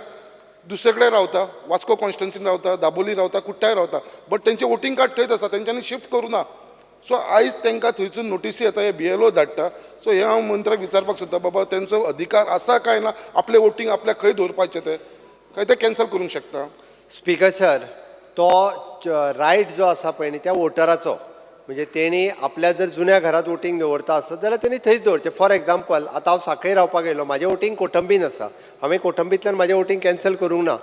दुसरे कडेन रावता वास्को कॉन्स्टिट्युन्सीन रावता दाबोली रावता कुट्टाय रावता बट तेंचे वोटींग कार्ड थंयच आसा तेंच्यांनी शिफ्ट करूं ना. सो आयज तांकां थंयसून नोटीसी येता हे BLO धाडटा. सो हे हांव मंत्र्याक विचारपाक सोदता बाबा तेंचो अधिकार आसा काय ना आपले वोटींग आपल्याक खंय दवरपाचें ते काय ते कॅन्सल करूंक शकता. स्पिकर सर तो रायट जो आसा पळय न्ही त्या वोटराचो म्हणजे तेणी आपल्या जर जुन्या घरात वोटींग दवरता आसत जाल्यार तेणी थंयच दवरचें. फॉर एग्जाम्पल आतां हांव सांखळे रावपाक गेलो म्हाजें वोटींग कोटंबीन आसा हांवें कोटंबीतल्यान म्हाजें वोटींग कॅन्सल करूंक ना.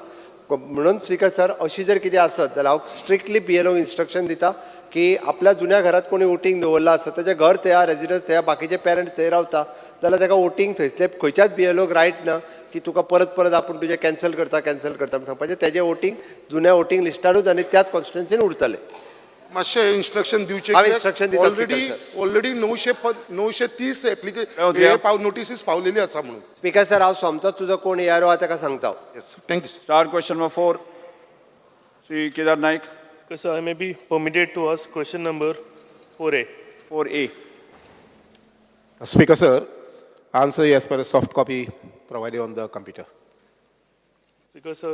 म्हणून स्पिकर सर अशी जर कितें आसत जाल्यार हांव स्ट्रिक्टली BLOक इन्स्ट्रक्शन दिता की आपल्या जुन्या घरात कोणी वोटींग दवरला आसत तेजें घर थंय रेजिडन्स थंय बाकीचे पेरंट्स थंय रावता जाल्यार ताका वोटींग थंयसले खंयच्याच BLOक रायट ना की तुका परत परत आपूण तुजें कॅन्सल करता म्हणून सांगपाचें. तेजें वोटींग जुन्या वोटींग लिस्टारूच आनी त्याच कॉन्स्टिट्युन्सीन उरतलें. मातशें इन्स्ट्रक्शन दिवचें हांव instruction दिता, ऑलरेडी 930 एप्लिकेशन नोटीसीस पावलेली आसा म्हणून. स्पिकर सर हांव सोमतोच तुजो कोण ARO आहा ताका सांगता. Thank you. Start question number 4 Shri Kedar Naik. Sir, I may be permitted to ask question number 4A. 4A. Speaker, sir, answer as per a soft copy provided on the computer. Because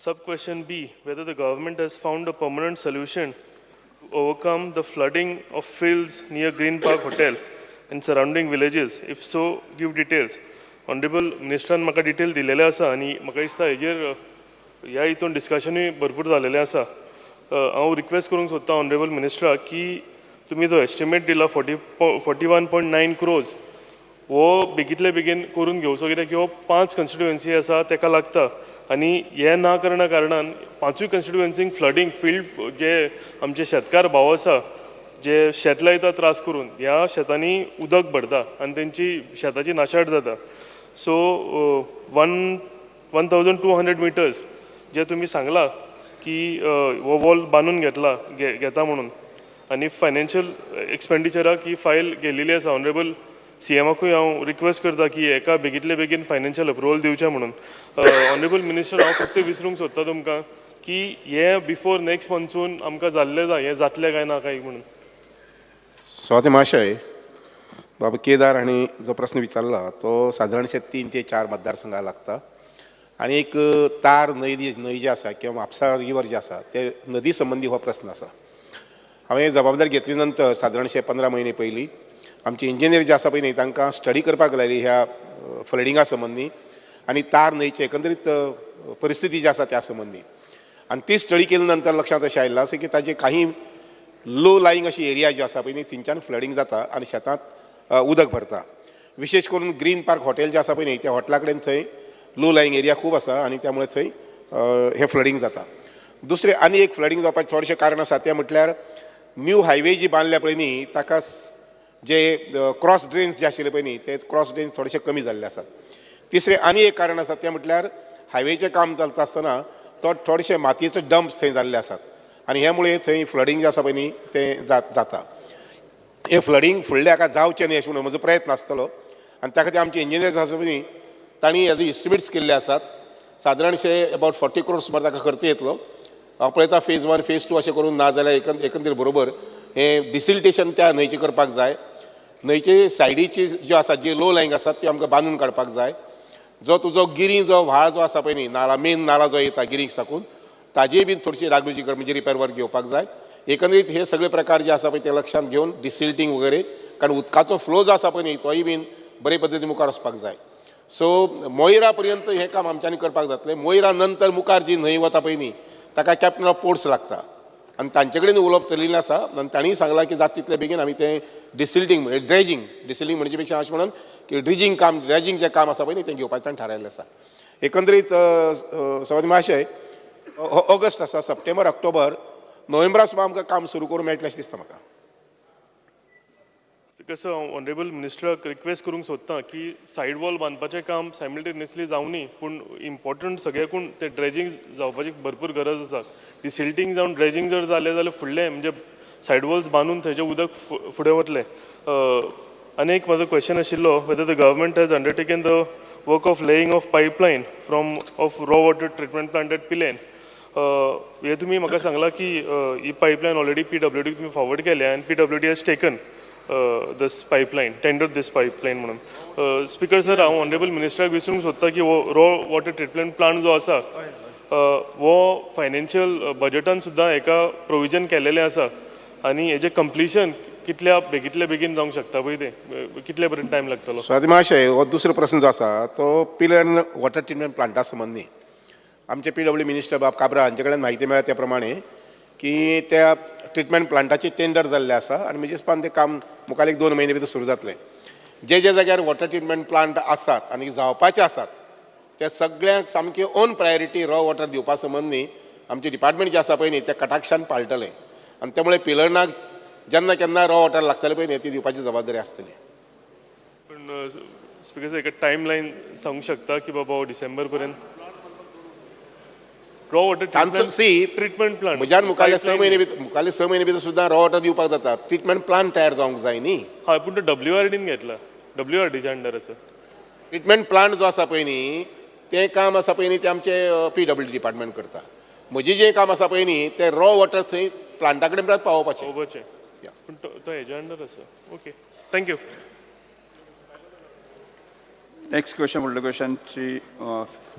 sub-question B, whether the government has found a permanent solution to overcome the flooding of fields near Green Park Hotel and surrounding villages. If so, give details. Honorable Ministran म्हाका detail दिलेले आसा आणि म्हाका दिसता हेजेर ह्या हितून डिस्कशनूय भरपूर जालेलें आसा. हांव रिक्वेस्ट करूंक सोदता ऑनरेबल मिनिस्टराक की तुमी जो एस्टिमेट दिला 41.9 crores हो बेगीतले बेगीन करून घेवचो कित्याक ह्यो 5 कॉन्स्टिट्युएन्सी आसा ताका लागता आनी हे ना करना कारणान 5 कॉन्स्टिट्युएन्सीक फ्लडींग फील्ड जे आमचे शेतकार भाव आसा जे शेत लायता त्रास करून ह्या शेतांनी उदक भरता आनी तेंची शेताची नाशाड जाता. सो 1200 मिटर्स जे तुम्ही सांगला की हो वॉल बांदून घेता म्हणून आनी फायनान्शियल एक्सपेंडिचराक ही फायल गेल्ली आसा. ऑनरेबल CMकूय हांव रिक्वेस्ट करता की एका बेगीतले बेगीन फायनान्शियल अप्रुवल दिवचें म्हणून. ऑनरेबल मिनिस्टर हांव फक्त विचारूंक सोदता तुमकां की हे बिफोर नेक्स्ट मंथसून आमकां जाल्लें जाय हें जातलें काय ना काय म्हणून. स्वाती महाशय बाबा केदार हांणी जो प्रश्न विचारला तो सादारणशे 3 ते 4 मतदारसंघाक लागता आणि एक तार न्हय जी आसा किंवा म्हापसा रिवर जी आसा ते नदी संबंधी हो प्रश्न आसा. हांवें जबाबदारी घेतली नंतर सादारणशे 15 म्हयने पयलीं आमचे इंजिनियर जे आसा पळय न्ही तांकां स्टडी करपाक लायली ह्या फ्लडिंगा संबंधी आनी तार न्हंयचे एकंदरीत परिस्थिती जी आसा त्या संबंधी. आनी ती स्टडी केले नंतर लक्षांत अशें आयिल्लें आसा की ताजे काही लो लायंग अशी एरिया जी आसा पळय न्ही थंयच्यान फ्लडिंग जाता आनी शेतांत उदक भरता. विशेश करून ग्रीन पार्क हॉटेल जे आसा पळय न्ही त्या हॉटेला कडेन थंय लो लायंग एरिया खूब आसा आनी त्यामुळे थंय हे फ्लडिंग जाता. दुसरें आनी एक फ्लडिंग जावपाचें थोडेशें कारण आसा तें म्हटल्यार न्यू हायवे जी बांदल्या पळय न्ही ताका जे क्रॉस ड्रेन्स जे आशिल्ले पळय न्ही ते क्रॉस ड्रेन्स थोडेशे कमी जाल्ले आसात. तिसरें आनी एक कारण आसा तें म्हटल्यार हायवेचें काम चलता आसतना थोडेशे मातयेचे डंप्स थंय जाल्ले आसात आनी हे मुळे थंय फ्लडिंग जें आसा पळय न्ही तें जाता. हे फ्लडिंग फुडल्या हाका जावचें न्ही अशें म्हणून म्हजो प्रयत्न आसतलो आनी त्या खातीर आमचे इंजिनियर्स आसा पळय न्ही तांणी हेजे इस्टिमेट्स केल्ले आसात. सादारणशे अबावट 40 crores सुमार ताका खर्च येतलो. हांव पळयता फेज 1 फेज 2 अशें करून ना जाल्यार एकंदरीत बरोबर हें डिसिल्टेशन त्या न्हंयचें करपाक जाय. न्हंयचे सायडीची ज्यो आसा जे लो लायंग आसात त्यो आमकां बांदून काडपाक जाय. जो तुजो गिरी जो व्हाळ जो आसा पळय न्ही नाला मेन नाला जो येता गिरीक साकून ताजेय बीन थोडीशी डागडुजी कर म्हणजे रिपेर वर्क घेवपाक जाय. एकंदरीत हे सगळे प्रकार जे आसा पळय ते लक्षांत घेवन डिसिल्टिंग वगैरे कारण उदकाचो फ्लो जो आसा पळय न्ही तोय बीन बरे पद्दतीन मुखार वचपाक जाय. सो मोयरा पर्यंत हें काम आमच्यांनी करपाक जातलें. मोयरा नंतर मुखार जी न्हंय वता पळय न्ही ताका कॅप्टन ऑफ पोर्ट्स लागता आनी तांचे कडेन उलोवप चलिल्लें आसा आनी तांणी सांगलां की जाता तितले बेगीन आमी तें डिसिल्टिंग म्हणजे ड्रेजिंग डिसिल्टिंग म्हणजे पेक्षा अशें म्हणून की ड्रेजिंग जें काम आसा पळय न्ही तें घेवपाचें थारायल्लें आसा. एकंदरीत सवादी महाशय ऑगस्ट आसा सप्टेंबर ऑक्टोबर नोव्हेंबरा सुद्दां आमकां काम सुरू करूं मेळटलें अशें दिसता म्हाका. बिकॉज ऑनरेबल मिनिस्टराक रिक्वेस्ट करूंक सोदता की सायड वॉल बांदपाचें काम सायमल्टेनियसली जावनी पूण इम्पॉर्टंट सगळ्याकून तें ड्रेजिंग जावपाची भरपूर गरज आसा. डिसिल्टिंग जावन ड्रेजिंग जर जालें जाल्यार फुडलें म्हणजे सायड वॉल्स बांदून थंयचें उदक फुडें वतलें. आनी एक म्हाजो क्वेश्चन आशिल्लो whether the government has undertaken the work of laying of pipeline from of raw water treatment plant at Pilerne. हे तुमी म्हाका सांगला की ही पायपलायन ऑलरेडी PWD तुमी फॉरवर्ड केल्या आनी PWD has taken this pipeline, tendered this pipeline म्हणून. स्पीकर सर हांव ऑनरेबल मिनिस्टराक विचारूंक सोदता की रॉ वॉटर ट्रिटमेंट प्लांट जो आसा वो फायनान्शियल बजेटान सुद्दां हेका प्रोविजन केलेलें आसा आनी हेजें कंप्लिशन कितल्या बेगीन जावंक शकता पळय तें कितले पर्यंत टायम लागतलो. स्वाती महाशय हो दुसरो प्रश्न जो आसा तो पिलेन वॉटर ट्रिटमेंट प्लांटा संबंदी आमचे PWD मिनिस्टर बाब काब्रा हांचे कडेन म्हायती मेळ्ळ्या त्या प्रमाणे की त्या ट्रिटमेंट प्लांटाची टेंडर जाल्लें आसा आनी म्हणजे हिसपान तें काम मुखार 1-2 म्हयने भितर सुरू जातलें. जे जाग्यार वॉटर ट्रिटमेंट प्लांट आसात आनी जावपाचे आसात ते सगळ्यांक सामकी ओन प्रायोरिटी रॉ वॉटर दिवपा संबंदी आमचे डिपार्टमेंट जे आसा पळय न्ही ते कटाक्षान पाळटले आनी त्यामुळे पिलर्नाक जेन्ना केन्ना रॉ वॉटर लागतलें पळय न्ही ती दिवपाची जबाबदारी आसतली. पूण स्पीकर सर एका टायम लायन सांगूंक शकता की बाबा डिसेंबर पर्यंत रॉ वॉटर ट्रिटमेंट प्लांट म्हज्यान मुखारले 6 म्हयने भितर सुद्दां रॉ वॉटर दिवपाक जाता. ट्रिटमेंट प्लांट तयार जावंक जाय न्ही. हय पूण तो WRDन घेतला WRDच्या अंडर आसा. ट्रिटमेंट प्लांट जो आसा पळय न्ही तें काम आसा पळय न्ही ते आमचे PWD डिपार्टमेंट करता. म्हजें जें काम आसा पळय न्ही तें रॉ वॉटर थंय प्लांटा कडेन परत पावोवपाचें. पूण तो हेज्या अंडर आसा. Okay thank you. Next question, will question 3,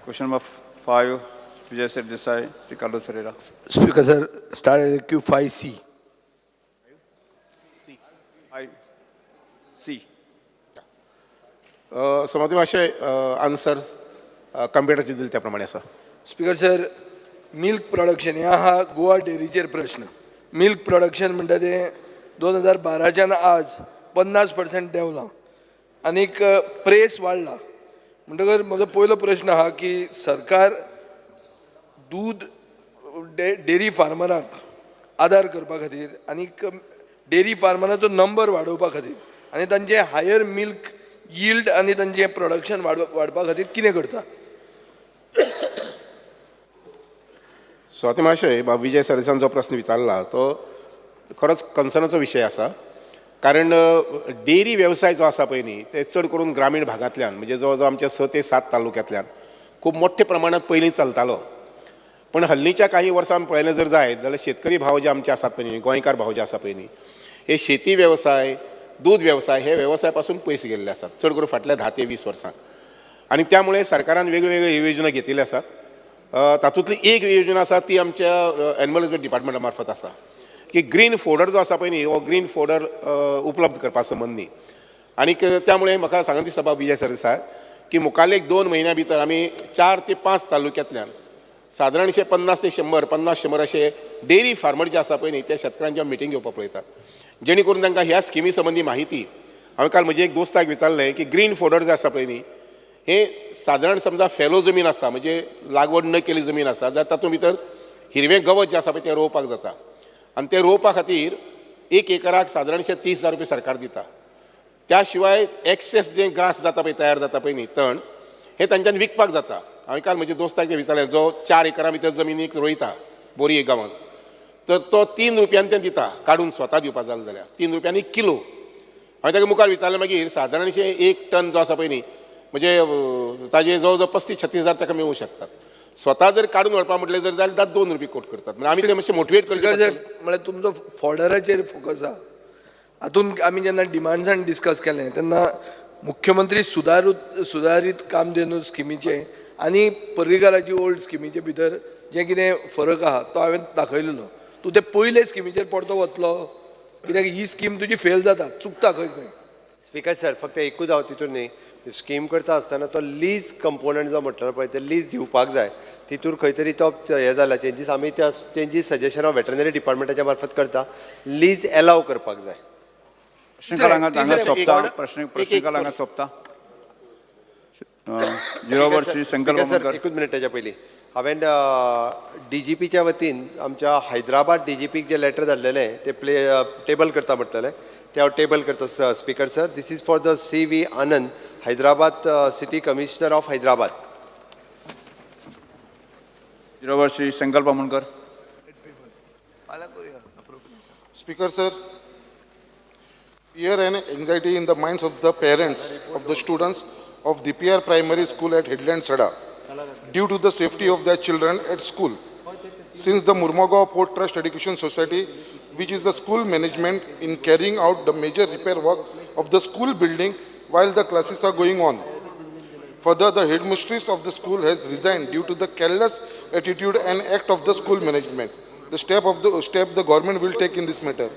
question number 5, Vijay Desai, Sri Carlos Ferreira. Speaker sir, start Q5C. C. समती मातशें आन्सर कंप्युटराचेर दिले त्या प्रमाणे आसा. स्पीकर सर मिल्क प्रोडक्शन हे आहा गोवा डेरीचेर प्रश्न. मिल्क प्रोडक्शन म्हणटा तें 2012च्यान आज 50% देंवलां आनीक प्रेस वाडला. म्हणटकर म्हजो पयलो प्रश्न आहा की सरकार दूद डेरी फार्मरांक आदार करपा खातीर आनीक डेरी फार्मरांचो नंबर वाडोवपा खातीर आनी तांचे हायर मिल्क यील्ड आनी तांचें प्रोडक्शन वाडपा खातीर कितें करता. स्वाती महाशय बाब विजय सरदेसान जो प्रश्न विचारला तो खरोच कन्सर्नाचो विशय आसा. कारण डेरी वेवसाय जो आसा पळय न्ही ते चड करून ग्रामीण भागांतल्यान म्हणजे जवळ जवळ आमच्या 6 ते 7 तालुक्यांतल्यान खूब मोठ्या प्रमाणात पयलीं चलतालो. पण हल्लीच्या काही वर्सां पळयलें जर जायत जाल्यार शेतकरी भाव जे आमचे आसात पळय न्ही गोंयकार भाव जे आसा पळय न्ही हे शेती वेवसाय दूध वेवसाय हे वेवसाया पासून पयस गेल्ले आसात चड करून फाटल्या 10 ते 20 वर्सांक. आनी त्यामुळे सरकारान वेगवेगळे योजना घेतिल्ले आसात. तातूंतली एक योजना आसा ती आमच्या एनिमल हजबंड्री डिपार्टमेंटा मार्फत आसा की ग्रीन फोडर जो आसा पळय न्ही हो ग्रीन फोडर उपलब्ध करपा संबंदी. आनीक त्यामुळे म्हाका सांगून दिसता बाब विजय सरदेसाय की मुखारले 2 म्हयन्या भितर आमी 4 ते 5 तालुक्यांतल्यान सादारणशे 50 ते 100 अशे डेरी फार्मर जे आसा पळय न्ही त्या शेतकारांच्या मिटींग घेवपाक पळयतात जेणे करून तांकां ह्या स्किमी संबंदी माहिती. हांवें काल म्हजे एक दोस्ताक विचारलें की ग्रीन फोडर जे आसा पळय न्ही हे सादारण समजा फेलो जमीन आसा म्हणजे लागवड न केली जमीन आसा जाल्यार तातूंत भितर हिरवें गवत जें आसा पळय तें रोवपाक जाता आनी तें रोवपा खातीर 1 एकराक सादारणशे 30,000 रुपया सरकार दिता. त्या शिवाय एक्सेस जें ग्रास जाता पळय तयार जाता पळय न्ही तण हें तांच्यान विकपाक जाता. हांवें काल म्हज्या दोस्ताक तें विचारलें जो 4 एकरां भितर जमिनीक रोयता बोरी एक गांवांत तर तो 3 रुपयान तें दिता काडून स्वता दिवपाक जालें जाल्यार 3 रुपयांनी किलो. हांवें ताका मुखार विचारलें मागीर सादारणशे 1 टन जो आसा पळय न्ही म्हणजे ताजे जवळ जवळ 35-36 हजार ताका मेळूंक शकतात. स्वता जर काडून व्हरपा म्हटलें जर जाल्यार 2 रुपये कोट करतात म्हणजे आमी ते मातशें मोटिवेट स्पिकर करतात साहेब म्हळ्यार तुमचो फॉर्डराचेर फोकस आहा हातून आमी जेन्ना डिमांड्सान डिस्कस केलें तेन्ना मुख्यमंत्री सुदारीत कामधेनू स्किमीचे आनी पर्रीकाराची ओल्ड स्किमीचे भितर जे कितें फरक आहा तो हांवें दाखयलेलो तूं ते पयले स्किमीचेर परतो वतलो कित्याक ही स्कीम तुजी फेल जाता चुकता खंय खंय स्पीकर सर फक्त एकूच हांव तितून न्ही स्कीम करता आसतना तो लीज कंपोनंट जो म्हटलो पळय ते लीज दिवपाक जाय तितूर खंय तरी तो हे जाला चेंजीस आमी त्या चेंजीस सजेशन हांव वेटरनरी डिपार्टमेंटाच्या मार्फत करता लीज एलाव करपाक जाय प्रश्नकाल हांगा सोंपता प्रश्नकाल हांगा सोंपता 0 वर श्री संकल्प सर एकूच मिनिट ताच्या पयलीं हांवें DGPच्या वतीन आमच्या हैदराबाद DGPक जे लेटर धाडलेलें ते टेबल करता म्हटलेलें ते हांव टेबल करता speaker sir this is for the CV Anand Hyderabad city commissioner of Hyderabad 0 वर श्री संकल्प Bamankar Speaker sir, fear and anxiety in the minds of the parents of the students of DPR Primary School at Headland Sada due to the safety of their children at school. Since the Murmagaon Port Trust Education Society, which is the school management, in carrying out the major repair work of the school building while the classes are going on. Further, the headmistress of the school has resigned due to the careless attitude and act of the school management. The step the government will take in this matter.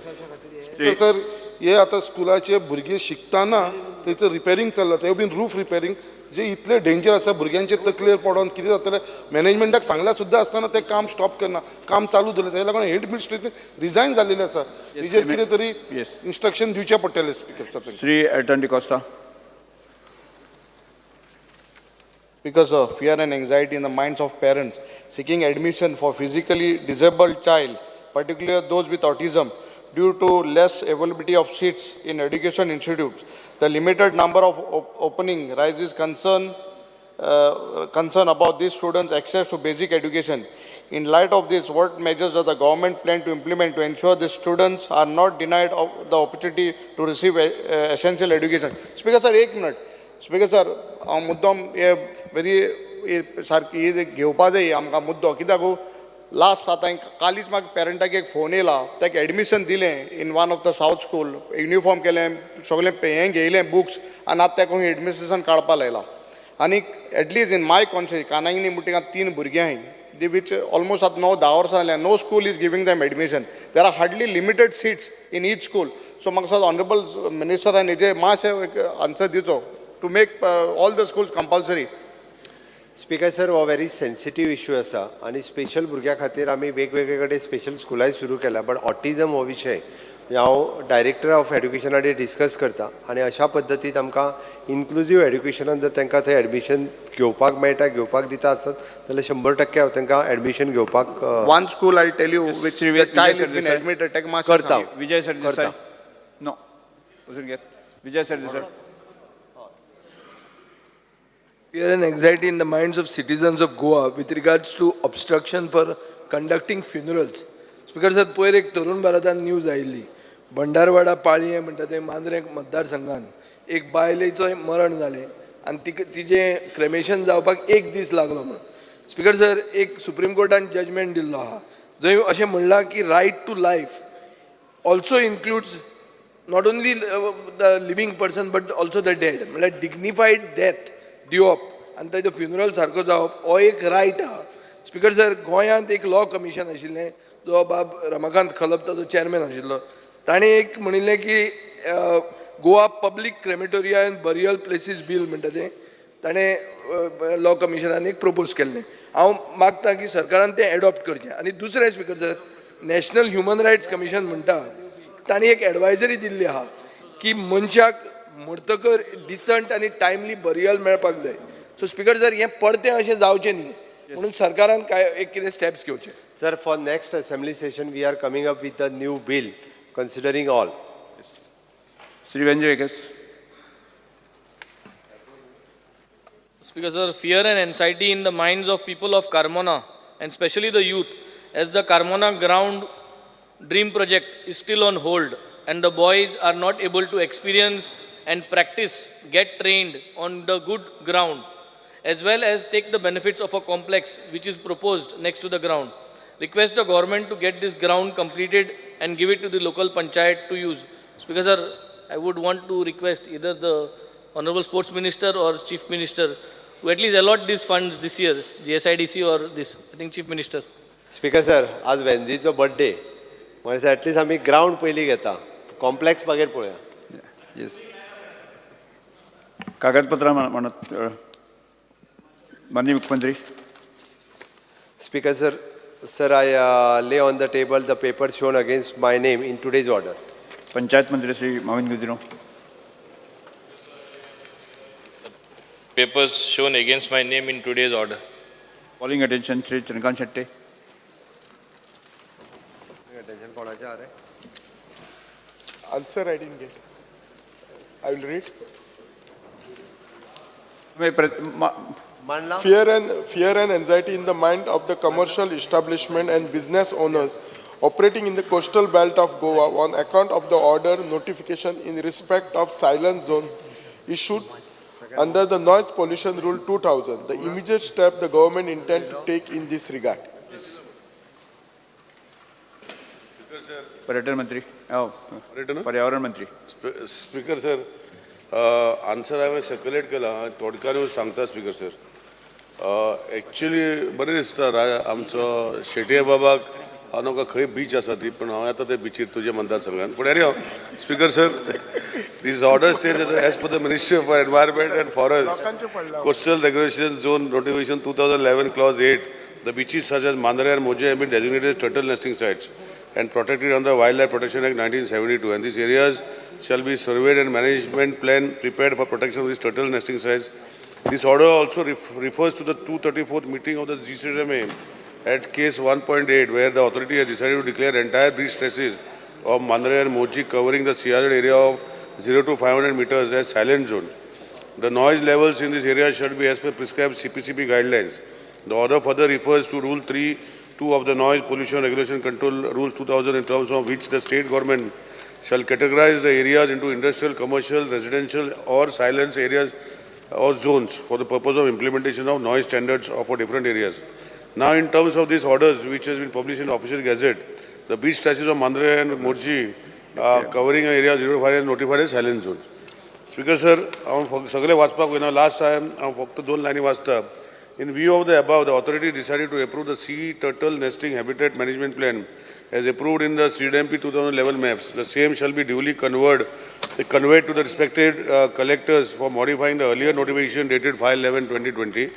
Speaker sir, हे आता स्कुलाचे भुरगे शिकताना थंयचं repairing चल्लां ते bin roof repairing जे इतले danger आसा भुरग्यांचे तकलेर पडोन कितें जातलें मॅनेजमेंटाक सांगला सुद्दां आसतना ते काम स्टॉप करना काम चालू दवरलें ताका लागून हेड मिनिस्ट्री रिजायन जाल्लेले आसा हेजेर कितें तरी इन्स्ट्रक्शन दिवचें पडटलें speaker sir Shri Alton D'Costa Because of fear and anxiety in the minds of parents seeking admission for physically disabled child, particularly those with autism, due to less availability of seats in education institutes. The limited number of opening raises concern about these students' access to basic education. In light of this, what measures does the government plan to implement to ensure the students are not denied of the opportunity to receive essential education? Speaker sir, 1 minute. Speaker sir, हांव मुद्दम हे very सारकी घेवपा जाय आमकां मुद्दो कित्याक last आतां कालींच म्हाका पेरंटाक एक फोन येयला ताका एडमिशन दिलें in one of the south school uniform केलें सगळें हें घेयलें बुक्स आनी आतां ताका खंय एडमिशन काडपा लायला आनी एटलीस्ट इन माय कॉन्शियस कानांगनी म्हणटा 3 भुरगीं आहाय दी वीच ऑलमोस्ट आतां 9-10 वर्सां जाल्यां no school is giving them admission there are hardly limited seats in each school so म्हाका दिसता ऑनरेबल मिनिस्टरान हेजे मातशें आन्सर दिवचो to make all the schools compulsory speaker sir हो व्हेरी सेन्सिटीव इश्यू आसा आनी स्पेशल भुरग्यां खातीर आमी वेगवेगळे कडेन स्पेशल स्कुलाय सुरू केल्या बट ऑटिझम हो विशय हांव डायरेक्टर ऑफ एड्युकेशना कडेन डिस्कस करता आनी अशा पद्दतीन आमकां इन्क्लुजीव एड्युकेशनान जर तांकां थंय एडमिशन घेवपाक मेळटा घेवपाक दिता आसत जाल्यार 100% हांव तांकां एडमिशन घेवपाक one school I'll tell you which the child has been admitted take master करता विजय सरदेसाई नो वचून घेत विजय Sardesai Fear and anxiety in the minds of citizens of Goa with regards to obstruction for conducting funerals. Speaker sir, पयर एक तरुण भारतान news आयिल्ली भंडारवाडा पाळये म्हणटा ते मांद्रे मतदारसंघान एक बायलेचो मरण जालें आनी तिजें क्रेमेशन जावपाक 1 दीस लागलो म्हणून स्पीकर सर एक सुप्रीम कोर्टान जजमेंट दिल्लो आहा जंय अशें म्हणलां की right to life also includes not only the living person but also the dead म्हणल्यार डिग्निफायड डेथ दिवप आनी ताजो फ्युनरल सारको जावप हो एक रायट आहा स्पीकर सर गोंयांत एक लॉ कमिशन आशिल्लें जो बाब रमाकांत खलप ताजो चॅरमॅन आशिल्लो ताणें एक म्हणिल्लें की Goa public crematoria and burial places bill म्हणटा तें ताणें लॉ कमिशनान एक प्रपोज केल्लें हांव मागतां की सरकारान तें एडॉप्ट करचें आनी दुसरें speaker sir national human rights commission म्हणटा तांणी एक एडवायजरी दिल्ली आहा की मनशाक मरतकर डिसंट आनी टायमली बरियल मेळपाक जाय सो स्पीकर सर हें परतें अशें जावचें न्ही म्हणून सरकारान काय एक कितें स्टेप्स घेवचे sir for next assembly session we are coming up with a new bill considering all Shri Venkatesh Speaker sir, fear and anxiety in the minds of people of Carmona and especially the youth as the Carmona ground dream project is still on hold and the boys are not able to experience and practice, get trained on the good ground. as well as take the benefits of a complex which is proposed next to the ground. Request the government to get this ground completed and give it to the local panchayat to use. Speaker sir, I would want to request either the Honorable Sports Minister or Chief Minister to at least allot these funds this year, GSIDC or this, I think Chief Minister. Speaker sir आज वेंदीचो birthday म्हणजे at least आमी ground पयलीं घेता complex मागीर पळोवया. Yes कागदपत्रां म्हणत माननीय मुख्यमंत्री. Speaker sir, I lay on the table the paper shown against my name in today's order. Panchayat मंत्री Shri Mauvin Gudino. Papers shown against my name in today's order. Calling attention Shri Chandrakant Shette. Attention कोणाच्या आरे? Answer I didn't get. I will read. मांडला. Fear and anxiety in the mind of the commercial establishment and business owners operating in the coastal belt of Goa on account of the order notification in respect of silent zones issued under the Noise Pollution Rule 2000. The immediate step the government intend to take in this regard. पर्यटन मंत्री पर्यावरण मंत्री. Speaker sir answer हांवें circulate केला थोडक्यान सांगता speaker sir. Actually बरें दिसता आमचो शेटये बाबाक हांव नका खंय बीच आसा ती पूण हांव येता ते बीचीर तुजे मतदारसंघान. पूण any speaker sir this order stage as per the ministry of environment and forest coastal regulation zone notification 2011 clause 8 the beaches such as Mandare and Moje have been designated as turtle nesting sites and protected under Wildlife Protection Act 1972, and these areas shall be surveyed and management plan prepared for protection of these turtle nesting sites. This order also refers to the 234th meeting of the GCMA at case 1.8, where the authority has decided to declare entire breach stretches of Mandare and Moji covering the CRZ area of 0 to 500 meters as silent zone. The noise levels in this area should be as per prescribed CPCB guidelines. The order further refers to Rule 3(2) of the Noise Pollution Regulation Control Rules 2000, in terms of which the state government shall categorize the areas into industrial, commercial, residential or silence areas or zones for the purpose of implementation of noise standards for different areas. Now, in terms of these orders, which has been published in the Official Gazette, the beach stretches of Mandare and Morji covering an area 0 to 5 is notified as silent zone. Speaker sir, हांव सगळे वाचपाक वयना. Last time हांव फक्त 2 लायनी वाचता. In view of the above, the authority decided to approve the sea turtle nesting habitat management plan as approved in the CDMP 2011 maps. The same shall be duly conveyed to the respected collectors for modifying the earlier notification dated 5/11/2020.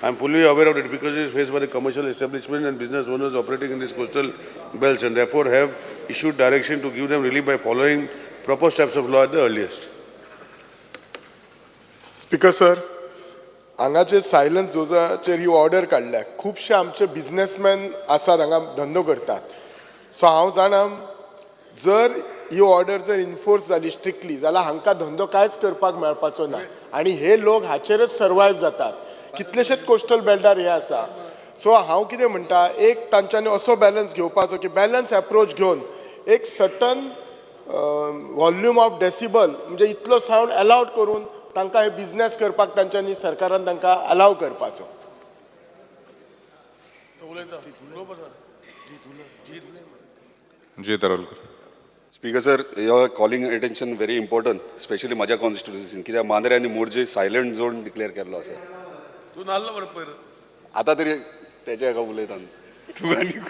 I am fully aware of the difficulties faced by the commercial establishments and business owners operating in these coastal belts, and therefore have issued direction to give them relief by following proper steps of law at the earliest. Speaker sir, हांगा जे silence झोनाचेर ही order काडल्या खुबशे आमचे businessman आसात हांगा धंदो करतात. So हांव जाणा जर ही ऑर्डर जर इन्फोर्स जाली स्ट्रिक्टली जाल्यार हांकां धंदो कांयच करपाक मेळपाचो ना आनी हे लोक हाचेरच सर्वायव जातात. कितलेशेच कोस्टल बेल्टार हे आसा. सो हांव कितें म्हणटा, एक तांच्यांनी असो बॅलन्स घेवपाचो की बॅलन्स एप्रोच घेवन एक सर्टन व्हॉल्यूम ऑफ डेसिबल म्हणजे इतलो सावंड अलाउड करून तांकां हे बिझनेस करपाक तांच्यांनी सरकारान तांकां अलाव करपाचो. Jai Tarolkar. Speaker sir, you are calling attention very important, specially म्हज्या कॉन्स्टिट्युन्सीन, कित्याक मांद्रे आनी मोर्जे सायलंट झोन डिक्लेअर केल्लो आसा. तूं नाल्लो मरे पयर. आतां तरी तेच्या हाका उलयता तूं आनी.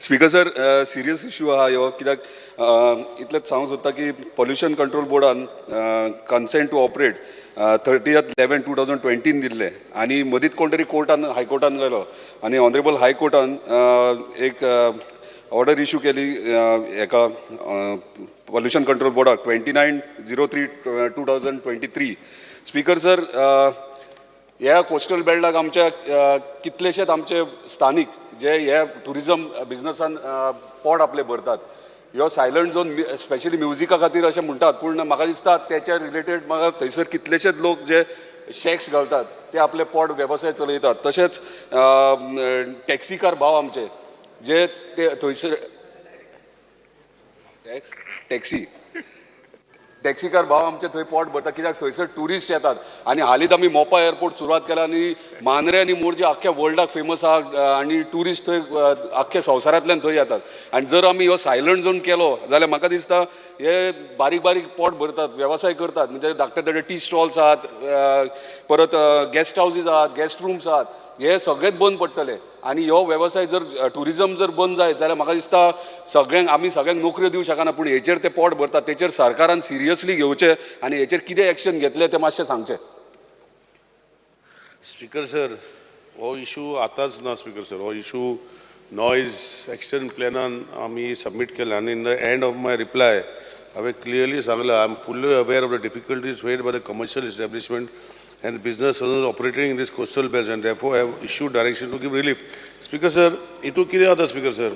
स्पीकर सर, सिरियस इश्यू आहा ह्यो, कित्याक इतलेंच सांगूंक सोदता की पॉल्युशन कंट्रोल बोर्डान कन्सेंट टू ऑपरेट 30/11/2020 दिल्लें आनी मदींच कोण तरी हायकोर्टान गेलो आनी ऑनरेबल हायकोर्टान एक ऑर्डर इश्यू केली एका पॉल्युशन कंट्रोल बोर्डाक 29/03/2023. स्पीकर सर, ह्या कोस्टल बेल्टाक आमच्या कितलेशेच आमचे स्थानीक जे हे टुरिजम बिझनसान पोट आपले भरतात, ह्यो सायलंट झोन स्पेशली म्युजिका खातीर अशें म्हणटात, पूण म्हाका दिसता तेच्या रिलेटेड म्हाका थंयसर कितलेशेच लोक जे शॅक्स घालतात ते आपले पोट वेवसाय चलयतात. तशेंच टॅक्सीकार भाव आमचे जे ते थंयसर टॅक्सी टॅक्सी कार भाव आमचे थंय पोट भरता कित्याक थंयसर ट्युरिस्ट येतात आनी हालींच आमी मोपा एअरपोर्ट सुरवात केला आनी मांद्रे आनी मोरजे आख्ख्या वर्ल्डाक फेमस आहा आनी ट्युरिस्ट थंय आख्ख्या संवसारांतल्यान थंय येतात आनी जर आमी हो सायलंट झोन केलो जाल्यार म्हाका दिसता हे बारीक बारीक पोट भरतात वेवसाय करतात म्हणजे धाकटे धाकटे टी स्टॉल्स आहात परत गेस्ट हाऊसीस आहात गेस्ट रूम्स आहात हे सगळेच बंद पडटले आनी हो वेवसाय जर टुरिजम जर बंद जायत जाल्यार म्हाका दिसता आमी सगळ्यांक नोकऱ्यो दिवंक शकना पूण हेचेर ते पोट भरतात तेचेर सरकारान सिरियसली घेवचें आनी हेचेर कितें एक्शन घेतलें तें मातशें सांगचें. स्पीकर सर हो इशू आतांच ना स्पीकर सर हो इशू नॉयज एक्शन प्लॅनान आमी सबमीट केला आनी in the end of my reply हांवें क्लियरली सांगलां I am fully aware of the difficulties faced by the commercial establishment and business owners operating in this coastal belts and therefore have issued direction to give relief. Speaker sir, हितून कितें जाता speaker sir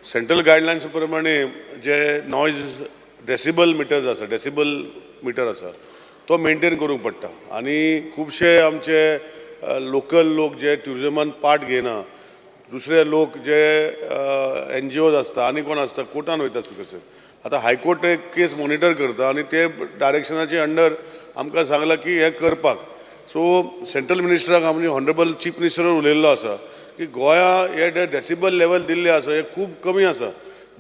central guidelines प्रमाणे जे noise decibel metre आसा तो maintain करूंक पडटा आनी खुबशे आमचे लोकल लोक जे ट्युरिजमान पार्ट घेयना दुसरे लोक जे NGOs आसता आनी कोण आसता कोर्टान वयता स्पीकर सर आतां हायकोर्ट एक केस मॉनिटर करता आनी ते डायरेक्शनाचे अंडर आमकां सांगलां की हें करपाक सो सेंट्रल मिनिस्टराक आमचे हॉनरेबल चीफ मिनिस्टरान उलयल्लो आसा की गोंया हे डेसिबल लेवल दिल्ले आसा हे खूब कमी आसा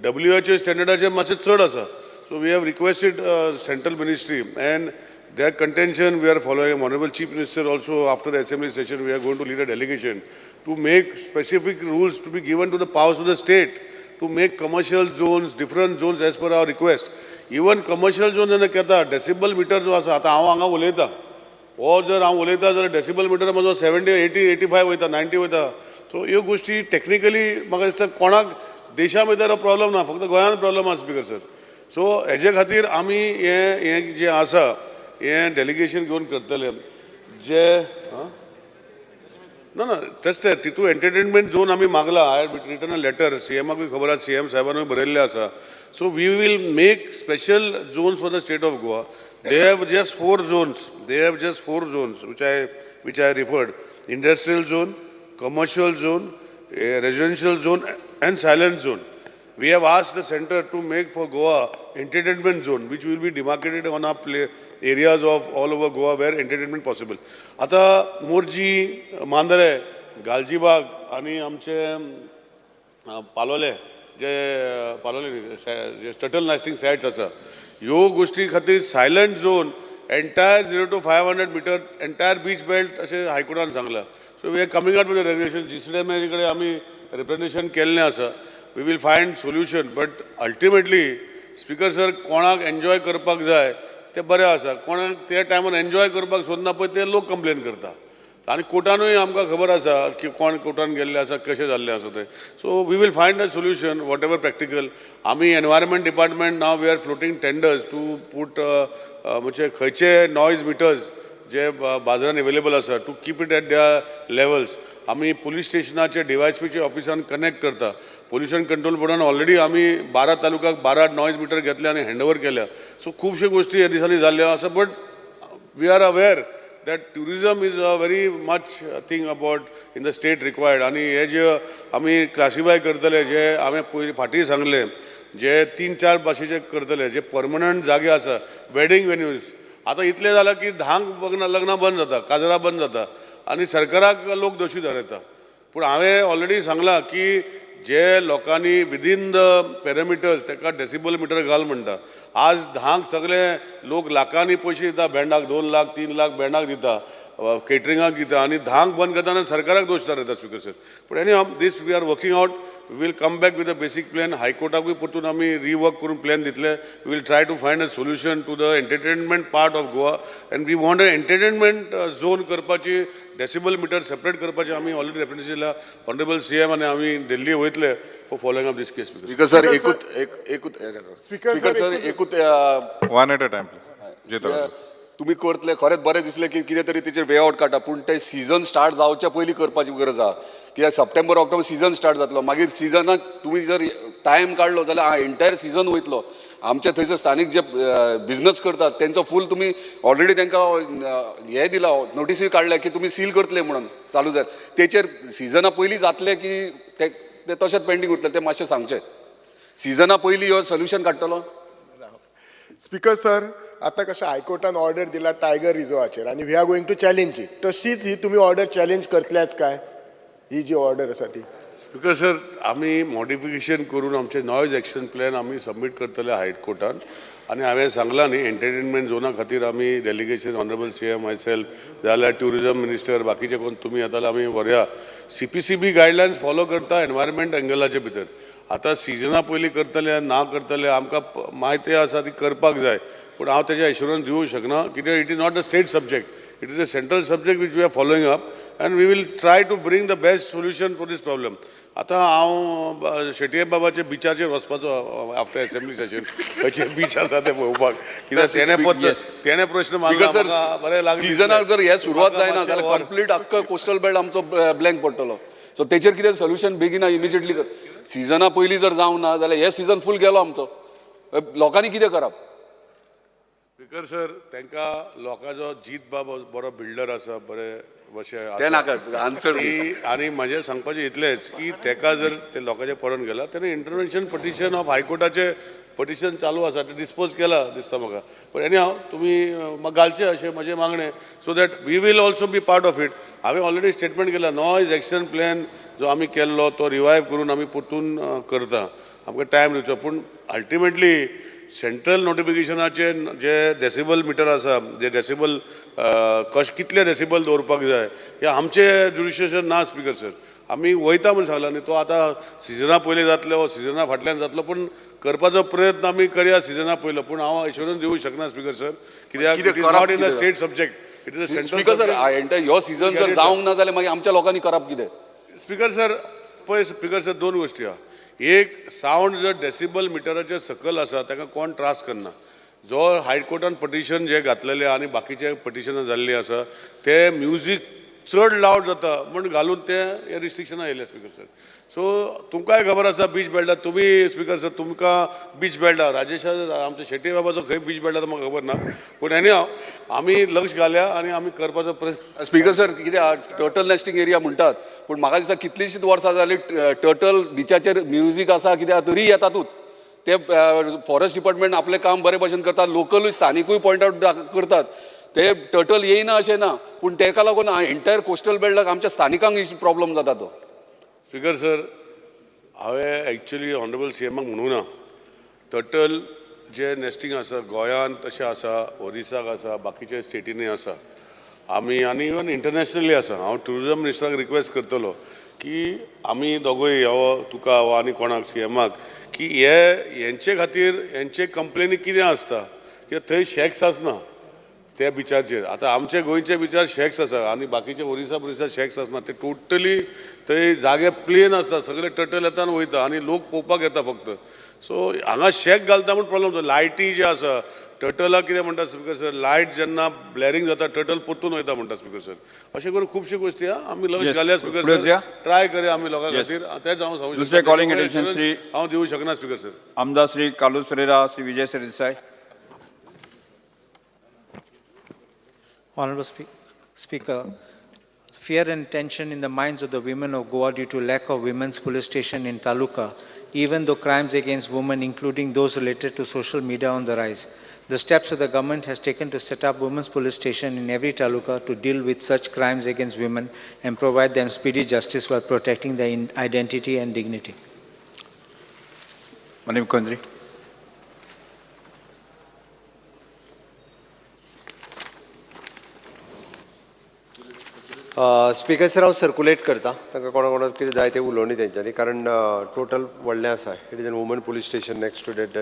WHO स्टँडर्डाचेर मातशें चड आसा so we have requested central ministry and their contention we are following. Honorable Chief Minister also after the assembly session we are going to lead a delegation to make specific rules to be given to the powers of the state to make commercial zones, different zones as per our request. Even commercial zone जेन्ना घेता decibel metre जो आसा आतां हांव हांगा उलयतां हो जर हांव उलयतां जाल्यार डेसिबल मिटर म्हजो 70, 80, 85 वयता 90 वयता सो ह्यो गोश्टी टेक्निकली म्हाका दिसता कोणाक देशा भितर हो प्रॉब्लम ना फक्त गोंयांत प्रॉब्लम आसा स्पीकर सर सो हेजे खातीर आमी हें जें आसा हें डेलिगेशन घेवन करतले जे ना ना तेच ते तितू एंटरटेनमेंट झोन आमी मागला आय रिटन अ लेटर CMाक बी खबर आसा CM साहेबानूय बरयल्लें आसा so we will make special zones for the state of Goa. They have just 4 zones. They have just 4 zones which I referred. Industrial zone, commercial zone, a residential zone and silent zone. We have asked the center to make for Goa entertainment zone which will be demarcated on our areas of all over Goa where entertainment possible. आता मोरजी, मांद्रे, गालजीबाग आणि आमचे पालोले जे Tuttle nesting sites आसा ह्यो गोष्टी खातीर silent zone entire 0 to 500 metre entire beach belt अशें हायकोर्टान सांगलां so we are coming out with regulation जिसरे कडेन आमी रिप्रेझेंटेशन केल्लें आसा we will find solution but ultimately speaker sir कोणाक एन्जॉय करपाक जाय तें बरें आसा कोणाक त्या टायमार एन्जॉय करपाक सोदना पळय ते लोक कंप्लेन करता आनी कोर्टानूय आमकां खबर आसा की कोण कोर्टान गेल्ले आसा कशें जाल्लें आसा तें so we will find a solution whatever practical आमी एनवायरमेंट डिपार्टमेंट नाव we are floating tenders to put म्हणजे खंयचे नॉयज मिटर्स जे बाजारान अवेलेबल आसा to keep it at their levels आमी पुलीस स्टेशनाचे DYSPच्या ऑफिसान कनेक्ट करता पोल्युशन कंट्रोल बोर्डान ऑलरेडी आमी 12 तालुक्याक 12 नॉयज मिटर घेतले आनी हँडओवर केल्या सो खुबश्यो गोश्टी ह्या दिसांनी जाल्ल्यो आसा but we are aware that tourism is a very much thing about in the state required आणि हे जे आमी क्लासिफाय करतले जे आमी पयलीं फाटीं सांगले जे 3-4 भाशेचे करतले जे परमनंट जागे आसा वेडिंग वेन्यूज आतां इतलें जालां की धांक लग्नां बंद जाता काजरां बंद जाता आनी सरकाराक लोक दोशी धरयता पूण हांवें ऑलरेडी सांगलां की जे लोकांनी विदीन द पॅरामिटर्स ताका डेसिबल मिटर घाल म्हणटा आज धांक सगळे लोक लाखांनी पयशे दिता बँडाक 2 लाख 3 लाख बँडाक दिता केटरिंगाक दिता आनी धांक बंद करतना सरकाराक दोश धरयता स्पीकर सर पूण any this we are working out we will come back with a basic plan हायकोर्टाकूय परतून आमी रिवर्क करून प्लॅन दितले we will try to find a solution to the entertainment part of Goa and we want a entertainment zone करपाची decibel meter separate करपाचे आमी already represent केला honourable CM आनी आमी दिल्ली वयतले for following up this case speaker sir एकूच One at a time, please. तुम्ही करतले खरेंच बरें दिसलें की कितें तरी तेचेर वे आउट काडटा पूण ते सीजन स्टार्ट जावच्या पयलीं करपाची गरज आहा कित्याक सप्टेंबर ऑक्टोबर सीजन स्टार्ट जातलो मागीर सिजनाक तुम्ही जर टायम काडलो जाल्यार एंटायर सीजन वयतलो आमचे थंयसर स्थानीक जे बिझनस करतात तेंचो फूल तुम्ही ऑलरेडी तांकां हे दिला नोटीसूय काडल्या की तुम्ही सील करतले म्हणून चालू जाय तेचेर सिजना पयलीं जातले की ते तशेंच पेंडींग उरतले ते मातशें सांगचें सिजना पयलीं हो सोल्युशन काडटलो स्पीकर सर आतां कशें हायकोर्टान ऑर्डर दिला टायगर रिझर्वाचेर आनी we are going to challenge it, तशीच ही तुमी ऑर्डर चॅलेंज करतलेच काय? ही जी ऑर्डर आसा ती. स्पीकर सर, आमी मॉडिफिकेशन करून आमचे नॉयज एक्शन प्लॅन आमी सबमीट करतले हायकोर्टान. आनी हांवें सांगलां न्ही, एंटरटेनमेंट झोना खातीर आमी डेलिगेशन ऑनरेबल CM माय सेल्फ जाल्यार ट्युरिजम मिनिस्टर बाकीचे कोण तुमी येताले आमी व्हरया. CPCB गायडलायन्स फॉलो करता एनवायरमेंट एंगलाचे भितर. आतां सिजना पयलीं करतले ना करतले आमकां म्हायती आसा ती करपाक जाय, पूण हांव तेजे एश्युरन्स दिवंक शकना कित्याक it is not a state subject, it is a central subject which we are following up and we will try to bring the best solution for this problem. आतां हांव शेटये बाबाचे बिचाचेर वचपाचो आफ्टर असेंब्ली सेशन, खंयचे beach आसा ते पळोवपाक, कित्याक तेणे प्रश्न मारला म्हाका बरें लागलें. सिजनाक जर हे सुरवात जायना जाल्यार कंप्लीट आख्खो कोस्टल बेल्ट आमचो ब्लँक पडटलो. सो तेचेर कितें सोल्युशन बेगिना इमिजिएटली कर. सिजना पयलीं जर जावं ना जाल्यार हे सीजन फूल गेलो आमचो. लोकांनी कितें करप? स्पीकर सर, तांकां लोकांचो जीत बाब बरो बिल्डर आसा, बरे अशें ते नाका आन्सर. आनी म्हाजें सांगपाचें इतलेंच की तेका जर ते लोकांचे परत गेला तेणें इंटरव्हेन्शन पटिशन ऑफ हायकोर्टाचें पटिशन चालू आसा ते डिस्पोज केला दिसता म्हाका. पण एनी हांव तुमी म्हाका घालचें अशें म्हजें मागणें, so that we will also be part of it. हांवें ऑलरेडी स्टेटमेंट केला, नॉयज एक्शन प्लॅन जो आमी केल्लो तो रिवायव करून आमी परतून करता. आमकां टायम दिवचो, पूण अल्टिमेटली सेंट्रल नोटिफिकेशनाचे जे डेसिबल मिटर आसा, जे डेसिबल कितले डेसिबल दवरपाक जाय हे आमचें ज्युडिशियेशन ना स्पीकर सर. आमी वयता म्हूण सांगला न्ही, तो आतां सिजना पयलीं जातलो वा सिजना फाटल्यान जातलो, पूण करपाचो प्रयत्न आमी करया सिजना पयलो. पूण हांव एश्युरन्स दिवंक शकना स्पीकर सर, कित्याक it is not in a state subject, it is a central. Speaker sir, ह्यो सीजन जर जावंक ना जाल्यार मागीर आमच्या लोकांनी करप कितें? स्पीकर सर पळय स्पीकर सर, दोन गोश्टी आहा. एक, सावंड जर डेसिबल मिटराचे सकल आसा ताका कोण त्रास करना. जो हायकोर्टान पटिशन जे घातलेले आनी बाकीचे पटिशनां जाल्लीं आसा ते म्युजीक चड लावड जाता म्हूण घालून ते हे रिस्ट्रिक्शनां येयले स्पीकर सर. सो तुमकांय खबर आसा बीच बेल्टार, तुमी स्पीकर सर तुमकां बीच बेल्टार राजेशा आमच्या शेट्टी बाबाचो खंय बीच बेल्टार म्हाका खबर ना, पूण एनी हांव आमी लक्ष घाल्या आनी आमी करपाचो प्रयत्न. स्पीकर सर, कितें टर्टल नेस्टिंग एरिया म्हणटात, पूण म्हाका दिसता कितलींशींच वर्सां जालीं टर्टल बिचाचेर म्युजीक आसा कित्याक तरी येतातूच. ते फॉरेस्ट डिपार्टमेंट आपलें काम बरे भशेन करतात, लोकलूय स्थानिकूय पॉयंट आवट करतात. ते टर्टल येयना अशें ना, पूण तेका लागून एंटायर कोस्टल बेल्टाक आमच्या स्थानिकांक प्रॉब्लम जाता तो. स्पीकर सर, हांवें एक्चुली ऑनरेबल CMाक म्हणूं ना, टर्टल जे नेस्टिंग आसा गोंयांत तशें आसा, ओरिसाक आसा, बाकीच्या स्टेटींनी आसा, आमी आनी इवन इंटरनॅशनली आसा. हांव टुरिजम मिनिस्टराक रिक्वेस्ट करतलो की आमी दोगूय तुका वा आनी कोणाक CMाक की हेंचे खातीर हेंचे कंप्लेनी कितें आसता, कित्याक थंय शॅक्स आसना त्या बिचाचेर. आतां आमचे गोंयचे बिचार शॅक्स आसा आनी बाकीचे ओरिसा शॅक्स आसना, ते टोटली थंय जागे प्लेन आसता, सगळे टर्टल येता आनी वयता आनी लोक पळोवपाक येता फक्त. सो हांगा शॅक घालता म्हूण प्रॉब्लम जाता. लायटी जे आसा टर्टलाक कितें म्हणटा स्पीकर सर, लायट जेन्ना ब्लॅरिंग जाता टर्टल परतून वयता म्हणटा स्पीकर सर. अशें करून खुबशी गोश्टी आमी लक्ष घालया स्पीकर सर, ट्राय करया आमी लोकां खातीर. तेच हांव सांगू दुसरे कॉलिंग अटेन्शन श्री हांव दिवंक शकना स्पीकर सर. आमदार Shri Carlos Ferreira, Shri Vijay Sardesai. Honorable Speaker, fear and tension in the minds of the women of Goa due to lack of women's police station in Taluka, even though crimes against women, including those related to social media, are on the rise. The steps that the government has taken to set up women's police station in every Taluka to deal with such crimes against women and provide them speedy justice while protecting their identity and dignity. Manim Kundri. Speaker sir हांव circulate करता तांकां कोणा कोणाक कितें जाय तें उलोवणी तेंच्यांनी, कारण टोटल व्हडलें आसा. It is an woman police station next to that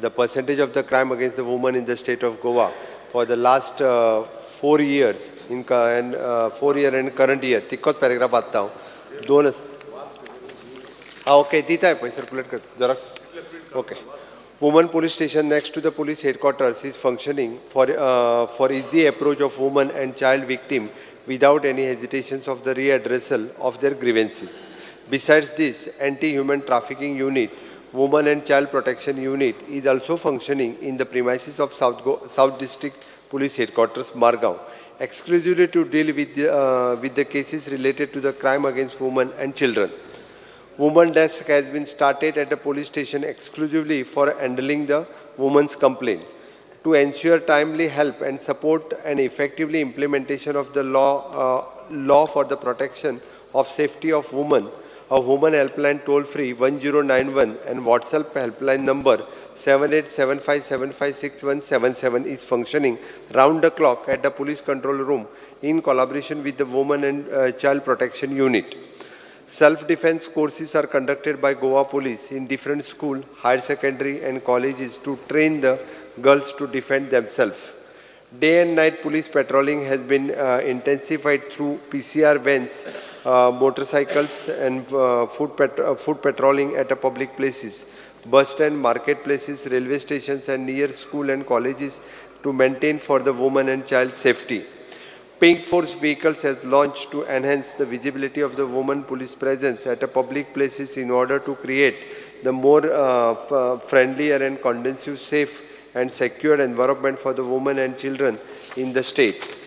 the percentage of the crime against the woman in the state of Goa for the last 4 years in 4 year and current year तिक्कोच paragraph वाचता हांव. दोन okay दिताय पळय circulate करता जरा. Okay. Women police station next to the police headquarters is functioning for easy approach of women and child victim without any hesitations of the readdressal of their grievances. Besides this, anti-human trafficking unit, women and child protection unit is also functioning in the premises of South District Police Headquarters, Margao, exclusively to deal with the cases related to the crime against women and children. Women desk has been started at the police station exclusively for handling the women's complaint. to ensure timely help and support and effectively implementation of the law for the protection of safety of women. A woman helpline toll-free 1091 and WhatsApp helpline number 7875756177 is functioning round the clock at the police control room in collaboration with the Women and Child Protection Unit. Self-defense courses are conducted by Goa Police in different schools, higher secondary and colleges to train the girls to defend themselves. Day and night police patrolling has been intensified through PCR vans, motorcycles and foot patrolling at public places, bus stand, marketplaces, railway stations and near school and colleges to maintain for the women and child safety. Pink Force vehicles has launched to enhance the visibility of the women police presence at public places in order to create the more friendlier and conducive, safe and secure environment for the women and children in the state.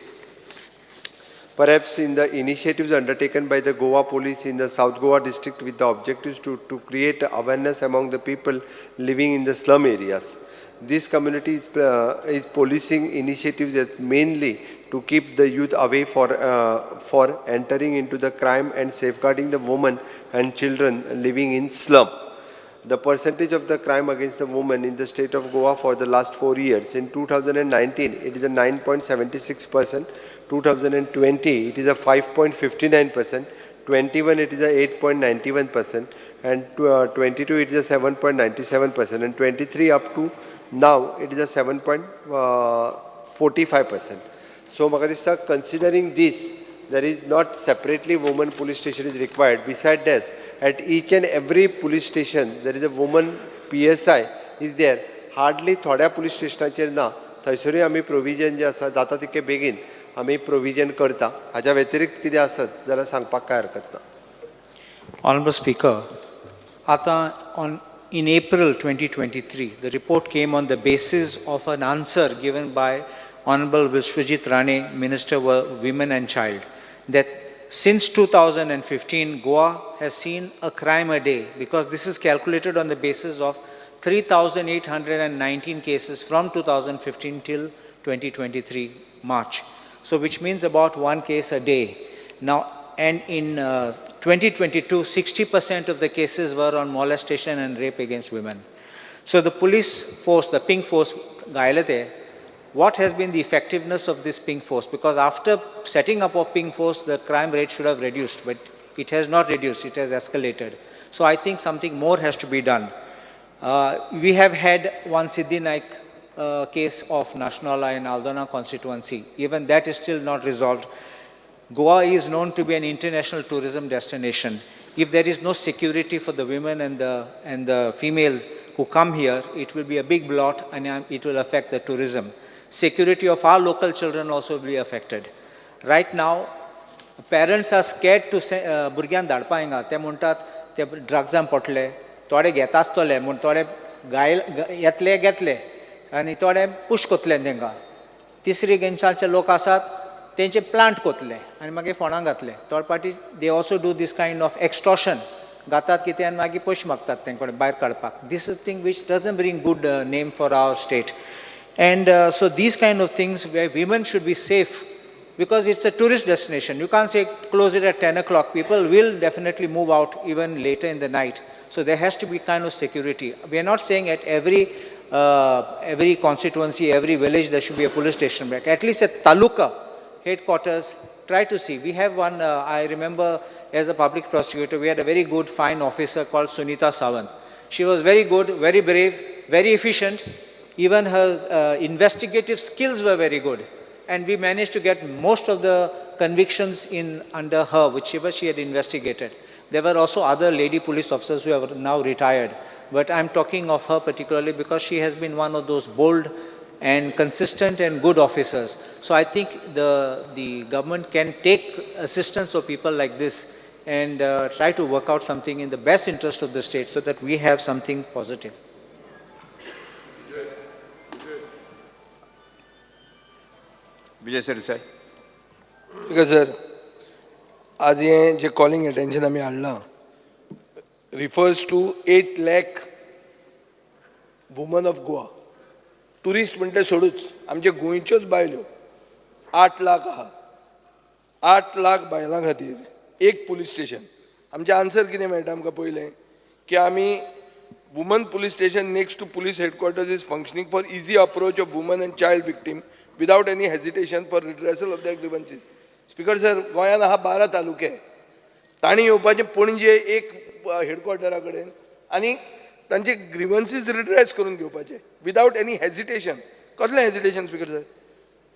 Perhaps in the initiatives undertaken by the Goa Police in the South Goa district with the objectives to create awareness among the people living in the slum areas. This community is policing initiatives as mainly to keep the youth away for entering into the crime and safeguarding the women and children living in slum. The percentage of the crime against the women in the state of Goa for the last 4 years. In 2019, it is a 9.76%. 2020, it is a 5.59%. 21, it is a 8.91%. And 22, it is a 7.97%. And 23 up to now, it is a 7.45%. So, considering this, there is not separately women police station is required. Besides that, at each and every police station, there is a woman PSI is there. Hardly thoड्या police stationाचेर ना. थंयसरूय आमी provision जे आसा जाता तितके बेगीन आमी provision करता. हाच्या व्यतिरिक्त कितें आसत जाल्यार सांगपाक काय हरकत ना. Honorable Speaker, in April 2023, the report came on the basis of an answer given by Honorable Vishwajit Rane, Minister of Women and Child, that since 2015, Goa has seen a crime a day, because this is calculated on the basis of 3,819 cases from 2015 till 2023 March. So which means about 1 case a day. Now, and in 2022, 60% of the cases were on molestation and rape against women. So the police force, the Pink Force, Gailate, what has been the effectiveness of this Pink Force? Because after setting up of Pink Force, the crime rate should have reduced, but it has not reduced, it has escalated. So I think something more has to be done. We have had one Siddhi Naik case of Nationala in Aldona constituency. Even that is still not resolved. Goa is known to be an international tourism destination. If there is no security for the women and the female who come here, it will be a big blot and it will affect the tourism. Security of our local children also will be affected. Right now, parents are scared to say, भुरग्यांक धाडपा हिंगा. ते म्हणटात ते ड्रग्जान पडले, थोडे घेता आसतले म्हूण थोडे येतले घेतले आनी थोडे पुश कोतले तांकां. तिसरी गेंचाचे लोक आसात तेंचे प्लांट कोतले आनी मागीर फोंडां घातले. थोड पाटी they also do this kind of extortion. घातात कितें आनी मागीर पयशे मागतात तेंकडे भायर काडपाक. This is thing which doesn't bring good name for our state. And so these kind of things where women should be safe, because it's a tourist destination. You can't say close it at 10 o'clock. People will definitely move out even later in the night. So there has to be kind of security. We are not saying at every constituency, every village there should be a police station, but at least at Taluka headquarters, try to see. We have one, I remember as a public prosecutor, we had a very good fine officer called Sunita Sawant. She was very good, very brave, very efficient. Even her investigative skills were very good. And we managed to get most of the convictions under her, whichever she had investigated. There were also other lady police officers who have now retired. But I'm talking of her particularly because she has been one of those bold and consistent and good officers. So I think the government can take assistance of people like this and try to work out something in the best interest of the state so that we have something positive. Vijay Sirsai. Because sir, आज हे जे calling attention आमी हाडलां refers to 8 lakh women of Goa. Tourist म्हणटा सोडूच आमचे गोंयच्योच बायल्यो 8 लाख आहा 8 लाख बायलां खातीर एक पुलीस स्टेशन. आमचें आन्सर कितें मेळटा आमकां पयलें की आमी woman police station next to police headquarters is functioning for easy approach of woman and child victim without any hesitation for redressal of their grievances. Speaker sir, गोंयांत आहा 12 तालुके. तांणी येवपाचें पणजे एक हेडक्वॉर्टरा कडेन आनी तांचे ग्रीवन्सीस रिड्रेस करून घेवपाचे विदाउट एनी हेजिटेशन. कसलें hesitation speaker sir?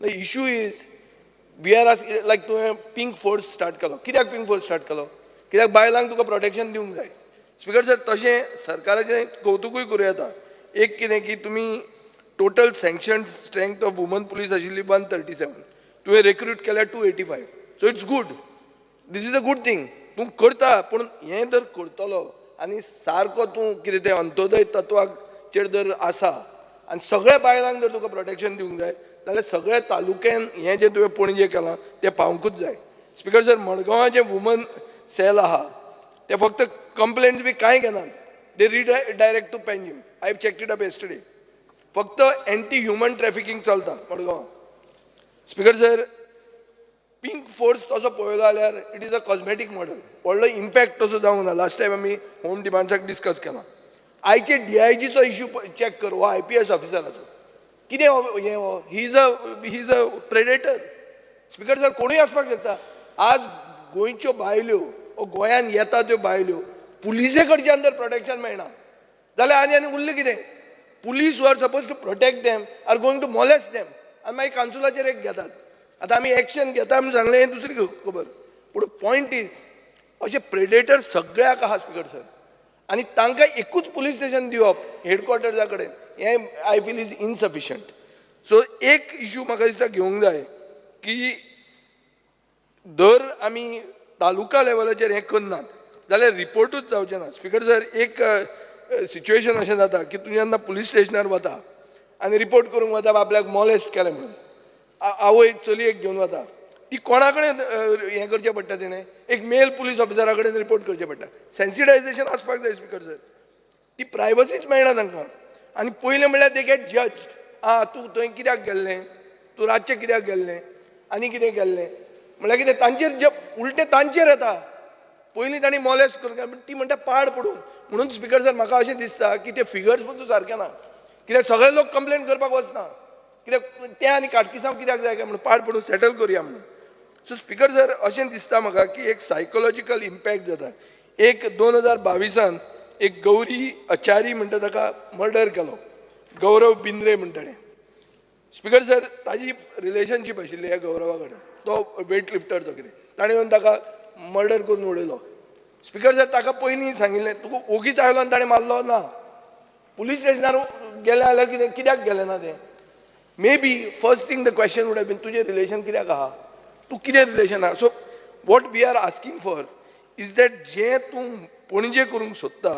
The issue is we are like तुवें पिंक फोर्स स्टार्ट केलो. कित्याक पिंक फोर्स स्टार्ट केलो? कित्याक बायलांक तुका प्रोटेक्शन दिवंक जाय. स्पीकर सर, तशें सरकाराचें कौतुकूय करूं येता. एक कितें की तुमी total sanction strength of woman police आशिल्ली 137, तुवें रिक्रूट केल्या 285. So it's good. This is a good thing. तूं करता, पूण हें जर करतलो आनी सारको तूं कितें तें अंत्योदय तत्वाचेर जर आसा आनी सगळ्या बायलांक जर तुका प्रोटेक्शन दिवंक जाय जाल्यार सगळ्या तालुक्यान हें जें तुवें पणजे केलां तें पावंकूच जाय. स्पीकर सर, मडगांवां जें वुमन सेल आहा ते फक्त कंप्लेंट्स बी कांय घेनात. They redirect to Panjim. I have checked it up yesterday. फक्त एंटी ह्युमन ट्रॅफिकींग चलता मडगांवां. स्पीकर सर, पिंक फोर्स तसो पळयलो जाल्यार it is a cosmetic model. व्हडलो इम्पॅक्ट तसो जावंक ना. लास्ट टायम आमी होम डिमांड्साक डिस्कस केला. आयचे DIGचो इश्यू चॅक कर, हो IPS ऑफिसराचो. कितें हें he is a predator. Speaker sir, कोणूय आसपाक शकता. आज गोंयच्यो बायल्यो गोंयान येता त्यो बायल्यो पुलिसे कडच्यान जर प्रोटेक्शन मेळना जाल्यार आनी उरलें कितें? Police were suppose to protect them are going to molest them आनी मागीर कावन्सिलाचेर एक घेतात. आतां आमी एक्शन घेता म्हूण सांगलें हें दुसरी खबर. पूण पॉयंट इज अशे प्रेडेटर सगळ्याक आहा स्पीकर सर. आनी तांकां एकूच पुलीस स्टेशन दिवप हेडक्वॉर्टर्सा कडेन हें आय फील इज इनसफिशंट. सो एक इशू म्हाका दिसता घेवंक जाय की दर आमी तालुका लेवलाचेर हें करनात जाल्यार रिपोर्टूच जावचें ना. स्पीकर सर, एक सिच्युएशन अशें जाता की तूं जेन्ना पुलीस स्टेशनार वता आनी रिपोर्ट करूंक वता आपल्याक मॉलेस्ट केलें म्हणून, आवय चलयेक घेवन वता, ती कोणा कडेन हें करचें पडटा? तेणें एक मेल पुलीस ऑफिसरा कडेन रिपोर्ट करचें पडटा. सेन्सिटायझेशन आसपाक जाय स्पीकर सर. ती प्रायवसीच मेळना तांकां. आनी पयलें म्हणल्यार दे गेट जज्ड. तूं थंय कित्याक गेल्लें, तूं रातचें कित्याक गेल्लें, आनी कितें गेल्लें म्हळ्यार कितें तांचेर जे उलटें तांचेर येता. पयलीं तांणी मॉलेस्ट करून ती म्हणटा पाड पडून. म्हणून स्पीकर सर, म्हाका अशें दिसता की ते फिगर्स पसून सारके ना. कित्याक सगळे लोक कंप्लेन करपाक वचना. कित्याक तें आनी काटकिसांव कित्याक जाय काय म्हणून पाड पडून सेटल करुया म्हणून. सो स्पीकर सर, अशें दिसता म्हाका की एक सायकोलॉजिकल इम्पॅक्ट जाता. एक 2022 एक गौरी अचारी म्हणटा ताका मर्डर केलो. गौरव बिंद्रे म्हणटाणे. स्पीकर सर, ताजी रिलेशनशीप आशिल्ली ह्या गौरवा कडेन. तो वेट लिफ्टर तो कितें, ताणें येवन ताका मर्डर करून उडयलो. स्पीकर सर, ताका पयलीं सांगिल्लें तुका ओगीच आयलो आनी ताणें मारलो ना. पुलीस स्टेशनार गेले जाल्यार कितें, कित्याक गेलें ना तें? May be first thing the question would have been तुजें रिलेशन कित्याक आहा, तूं कितें रिलेशन आहा. So what we are asking for is that जें तूं पणजे करूंक सोदता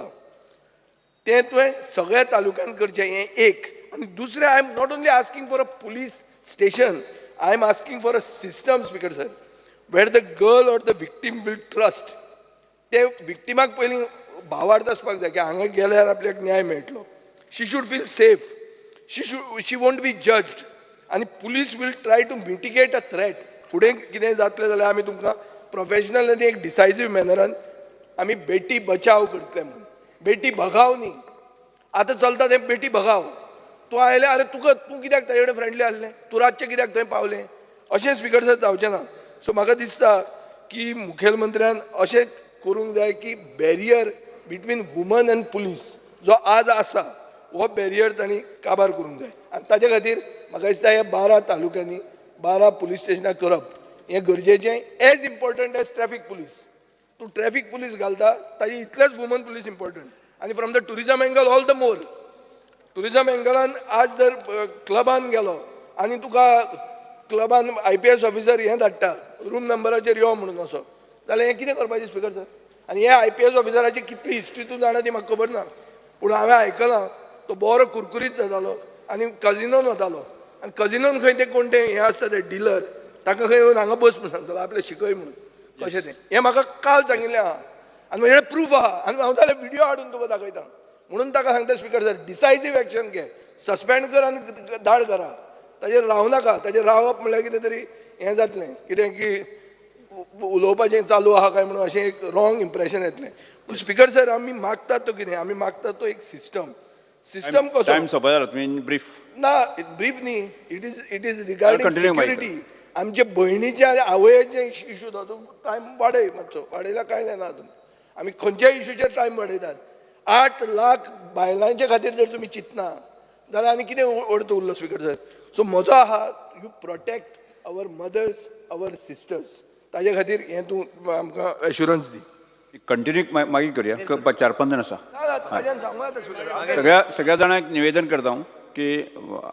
तें तुवें सगळ्या तालुक्यांत करचें. हें एक. आनी दुसरें, I am not only asking for a police station, I am asking for a system, Speaker sir, where the girl or the victim will trust. ते विक्टिमाक पयलीं भावार्थ आसपाक जाय की हांगा गेल्यार आपल्याक न्याय मेळटलो. She should feel safe. She won't be judged. आनी police will try to mitigate a threat. फुडें कितें जातलें जाल्यार आमी तुमकां प्रोफेशनल आनी एक डिसायसीव मॅनरान आमी बेटी बचाव करतले म्हणून. बेटी भगाव न्ही. आतां चलता तें बेटी भगाव. तूं आयलें, अरे तूं कित्याक ताजे कडेन फ्रेंडली आसलें, तूं रातचें कित्याक थंय पावलें, अशें स्पीकर सर जावचें ना. सो म्हाका दिसता की मुखेलमंत्र्यान अशें करूंक जाय की barrier between woman end police जो आज आसा हो बॅरियर तांणी काबार करूंक जाय. आनी ताचे खातीर म्हाका दिसता हे 12 तालुक्यांनी 12 पुलीस स्टेशनां करप हें गरजेचें. As important as traffic police. तूं ट्रॅफीक पुलीस घालता ताजी इतलेच वुमन पुलीस इम्पॉर्टंट. आनी from the tourism angle all the more. Tourism एंगलान आज जर क्लबान गेलो आनी तुका क्लबान IPS ऑफिसर हें धाडटा रूम नंबराचेर यो म्हणून असो, जाल्यार हें कितें करपाचें स्पीकर सर? आनी हे IPS ऑफिसराची कितली हिस्ट्री तूं जाणा ती म्हाका खबर ना. पूण हांवें आयकलां तो बरो कुरकुरीत जातालो आनी कजिनोन वतालो. आनी कजिनोन खंय ते कोण तें हें आसता ते डिलर ताका खंय येवन हांगा बस म्हणून सांगतालो आपलें शिकय म्हणून. कशें तें हें म्हाका काल सांगिल्लें आहा आनी म्हजे कडेन प्रूफ आहा. आनी हांव जाल्यार व्हिडियो हाडून तुका दाखयता. म्हणून ताका सांगता स्पीकर सर, डिसायसीव एक्शन घे. सस्पेंड कर आनी धाड करा ताजेर राव नाका ताजेर रावप म्हणल्यार कितें तरी हें जातलें कितें की उलोवपाचें चालू आहा काय म्हणून अशें एक रॉंग इम्प्रेशन येतलें पूण स्पिकर सर आमी मागतात तो कितें आमी मागतात तो एक सिस्टम कसो टायम सोंपय जालो तुमी ब्रीफ ना ब्रीफ न्ही it is regarding Continue, Mike. Security आमचे भयणीचे आनी आवयचे इशू तो तूं टायम वाडय मातसो वाडयला कांय जायना हातून आमी खंयच्याय इशूचेर टायम वाडयतात 8 लाख बायलांचे खातीर जर तुमी चिंतना जाल्यार आनी कितें अर्थ उरलो स्पिकर सर सो म्हजो आहा you protect our mothers our sisters ताजे खातीर हें तूं आमकां एश्युरन्स दी कंटिन्यू मागीर करूया 4-5 जाण आसा ना ताज्यान सांगूं येता स्पिकर सगळ्या जाणांक निवेदन करता हांव की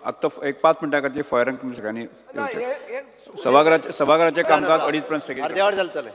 आत्तां एक 5 मिनटां खातीर फॉयरान तुमी सगळ्यांनी ना हें सभागृहाचें कामकाज 2:30 पर्यंत स्थगीत अर्देवाड जातले